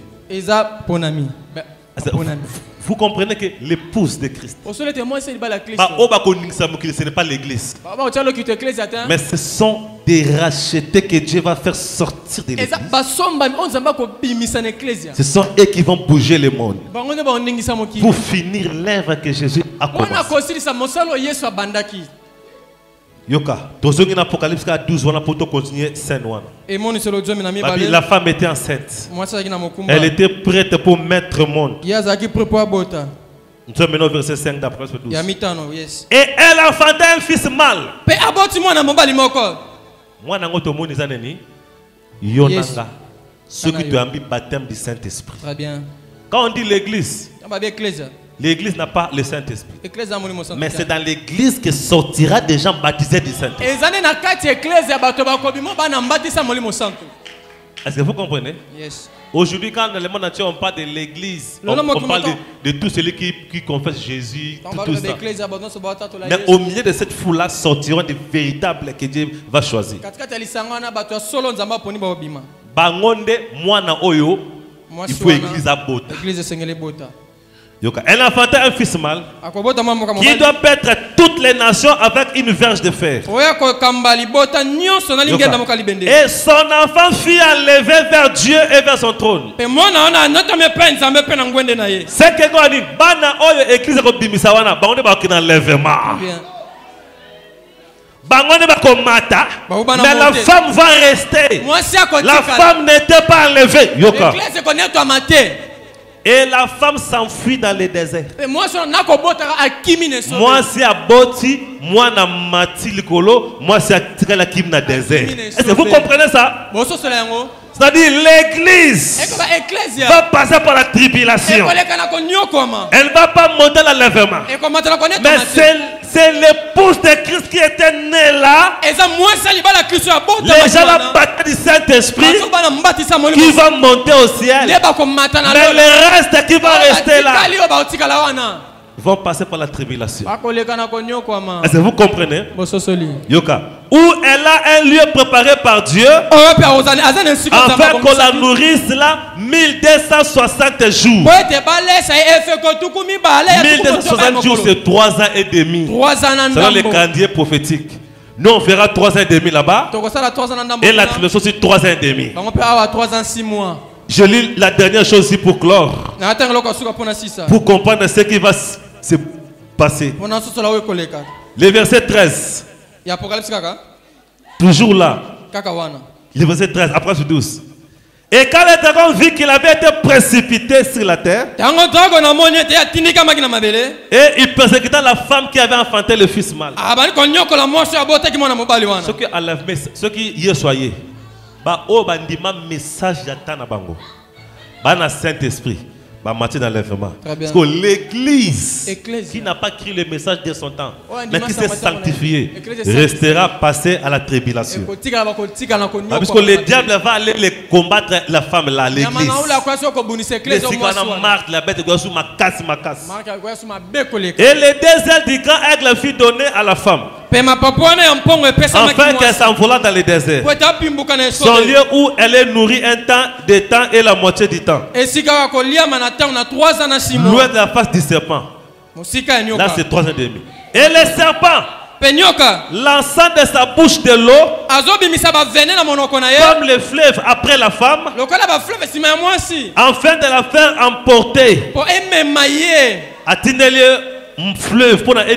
Vous comprenez que l'épouse de Christ, ce n'est pas l'église, mais ce sont des rachetés que Dieu va faire sortir de l'église. Ce sont eux qui vont bouger le monde pour finir l'œuvre que Jésus a commencé. Yoka, dans Apocalypse 12, on a pour continuer scène. La femme était enceinte. Elle était prête pour mettre au monde. Nous sommes maintenant au verset 5 d'après 12. Et elle enfantait un fils mâle. Moi, Yonanga, ceux qui ont mis baptême du Saint-Esprit. Quand on dit l'église, l'église n'a pas le Saint-Esprit. Mais c'est dans l'église que sortira des gens baptisés du Saint-Esprit. Est-ce que vous comprenez? Yes. Aujourd'hui, quand dans le monde entier on parle de l'église, on parle de tous ceux qui confessent Jésus, tout ça. Mais au milieu de cette foule-là sortiront des véritables que Dieu va choisir. Bangonde, moi na oyo, il faut église à bota. Elle a enfanté un fils mâle qui doit paître toutes les nations avec une verge de fer. Et son enfant fut enlevé vers Dieu et vers son trône. C'est que quand on dit bana oyo église ko bimisa wana bango ba kina enlèvement. Bango ne ba komata. Mais la femme va rester. La femme n'était pas enlevée. Yoka. Et la femme s'enfuit dans le désert. Moi c'est à Boti, moi na mati likolo, moi c'est à tirela kim na désert. Est-ce que vous comprenez ça? C'est-à-dire l'église va passer par la tribulation. Elle ne va pas monter l'enlèvement. Mais c'est l'épouse de Christ qui était née là. Les gens la bataille du Saint-Esprit qui va monter au ciel. Mais le reste qui va rester là, ils vont passer par la tribulation. Est-ce que vous comprenez? Yoka. Où elle a un lieu préparé par Dieu afin qu'on la nourrisse là 1260 jours. 1260 jours, c'est 3 ans et demi. Selon les calendriers prophétiques. Nous on fera 3 ans et demi là-bas. Et la tribulation c'est 3 ans et demi. Je lis la dernière chose ici pour clore. Pour comprendre ce qui va se passer. Le verset 13. Toujours là. Le verset 13, après ce 12. Et quand le dragon vit qu'il avait été précipité sur la terre, et il persécuta la femme qui avait enfanté le fils mâle. Ceux qui y soyez, message j'attends à bango. Bana Saint-Esprit. Parce que l'église qui n'a pas créé le message de son temps, mais qui s'est sanctifiée, restera passée à la tribulation. Parce que le diable va aller combattre la femme là, l'église. Et les deux ailes du grand aigle fut donné à la femme, afin qu'elle s'envola dans le désert, son lieu où elle est nourrie un temps, des temps et la moitié du temps, loin de la face du serpent. Là c'est 3 ans et demi. Et le serpent, lançant de sa bouche de l'eau, comme le fleuve après la femme, afin de la faire emporter à Tinelieu fleuve pour très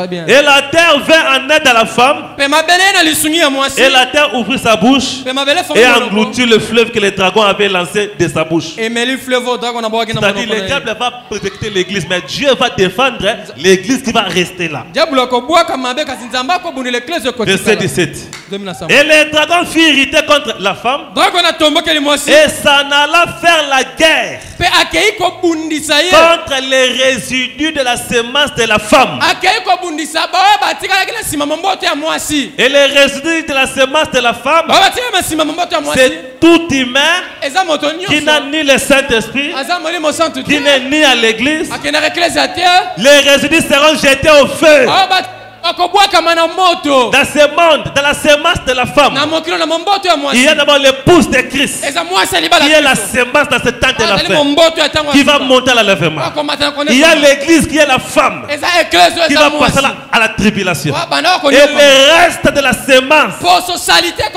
bien. Et la terre vint en aide à la femme. Et la terre ouvrit sa bouche et engloutit le fleuve que le dragon avait lancé de sa bouche. C'est-à-dire le diable va protecter l'église, mais Dieu va défendre l'église qui va rester là. Verset 17. Et le dragon fut irrité contre la femme et s'en alla faire la guerre contre les résidus de la semence de la femme. Et les résidus de la semence de la femme, c'est tout humain qui n'a ni le Saint-Esprit, qui n'est ni à l'église. Les résidus seront jetés au feu. Dans ce monde, dans la semence de la femme, il y a d'abord l'épouse de Christ, qui est la semence dans ce temps de la femme, qui va monter à l'enlèvement. Il y a l'église qui est la femme, qui va passer à la tribulation. Et le reste de la semence,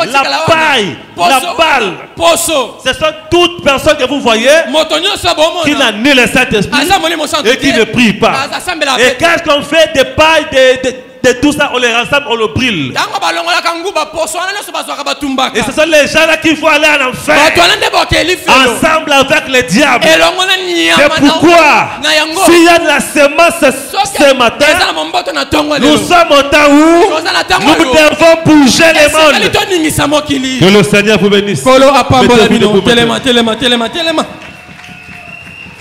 la paille, la balle, ce sont toutes personnes que vous voyez qui n'ont ni le Saint-Esprit et qui ne prient pas. Et quand on fait des pailles, de tout ça, on les rassemble, on le brûle. Et ce sont les gens là qui vont aller en enfer ensemble avec le diable. C'est pourquoi s'il y a de la semence ce matin, nous sommes au temps où nous devons bouger les mondes. Que le Seigneur vous bénisse.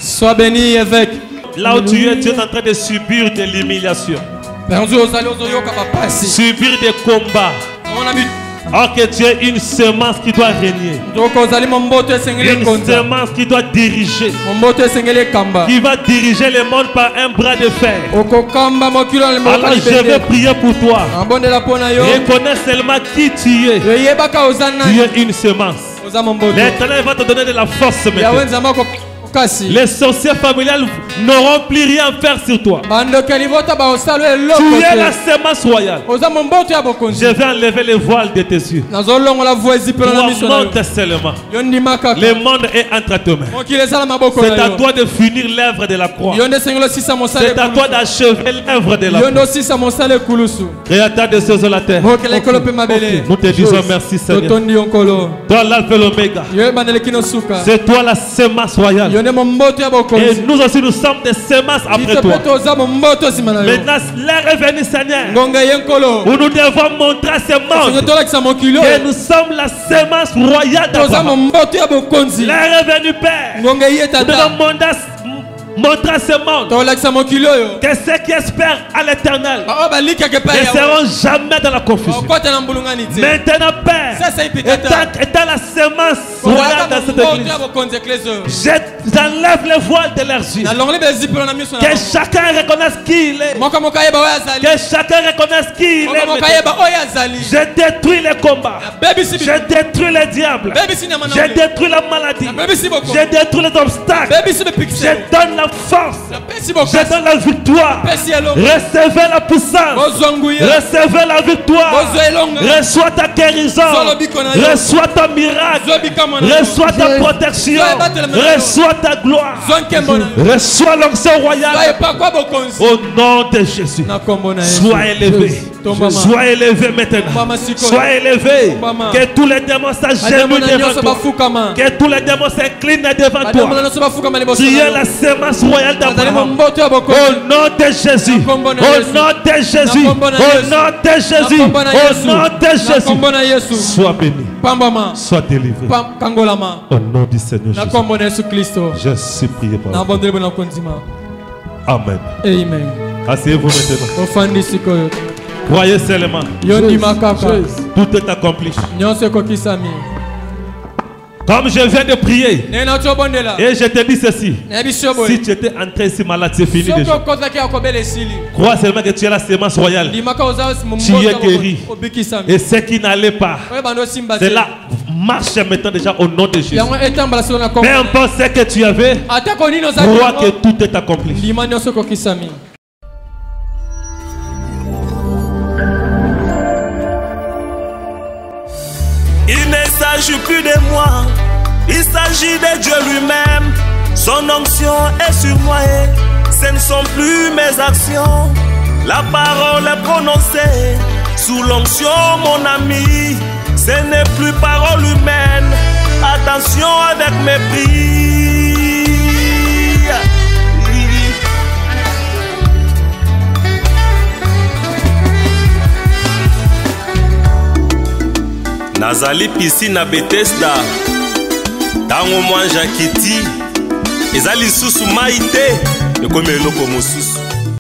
Sois béni, évêque. Là où tu es en train de subir de l'humiliation, subir des combats. Or que tu es une semence qui doit régner, une semence qui doit diriger, qui va diriger le monde par un bras de fer. Alors je vais prier pour toi. Reconnais seulement qui tu es. Tu es une semence. L'Éternel va te donner de la force maintenant. Les sorciers familiales n'auront plus rien à faire sur toi. Tu es la sémence royale. Je vais enlever les voiles de tes yeux. Toi, monte seulement. Le monde est entre tes mains. C'est à toi de finir l'œuvre de la croix. C'est à toi d'achever l'œuvre de la croix. Créateur de ces eaux la terre. Nous te disons merci, Seigneur. Toi l'alpha et l'oméga. C'est toi la sémence royale. Et nous aussi nous sommes des sémences après toi. Maintenant l'heure est venue, Seigneur, où nous devons montrer à ce monde que nous sommes la sémence royale d'Abraham. L'heure est venue, Père. Nous devons montrer à ce monde que ceux qui espèrent à l'éternel ne seront jamais dans la confusion. Maintenant, Père, étant la sémence royale dans cette église, j'enlève les voiles de leurs yeux. Que chacun reconnaisse qui il est. Que chacun reconnaisse qui il est. Je détruis les combats. Je détruis les diables. Je détruis la maladie. Je détruis les obstacles. Je donne la force. Je donne la victoire. Recevez la puissance. Recevez la victoire. Reçois ta guérison. Reçois ta miracle. Reçois ta protection. Reçois ta gloire. Reçois l'onction royale. Au nom de Jésus. Sois élevé. Sois élevé maintenant. Sois élevé. Que tous les démons s'agenouillent devant toi. Que tous les démons s'inclinent devant toi. Tu es la sémence royale d'Abraham. Au nom de Jésus. Au nom de Jésus. Au nom de Jésus. Au nom de Jésus. Sois béni. Sois délivré. Au nom du Seigneur Jésus. Je suis prié par vous. Amen. Amen. Asseyez-vous maintenant. Croyez seulement. Tout est accompli. Comme je viens de prier, et je te dis ceci, si tu étais entré ici malade, c'est fini déjà. Crois seulement que tu es la sémence royale. Tu es guéri. Et ce qui n'allait pas, c'est là, marche maintenant déjà au nom de Jésus. Peu importe ce que tu avais, crois que tout est accompli. Il ne s'agit plus de moi, il s'agit de Dieu lui-même. Son onction est sur moi et ce ne sont plus mes actions. La parole est prononcée sous l'onction, mon ami. Ce n'est plus parole humaine. Attention avec mépris. Nazali piscine à Bethesda. Tango mwanja kiti. Ezali susu maite. Ekome eloko mosusu.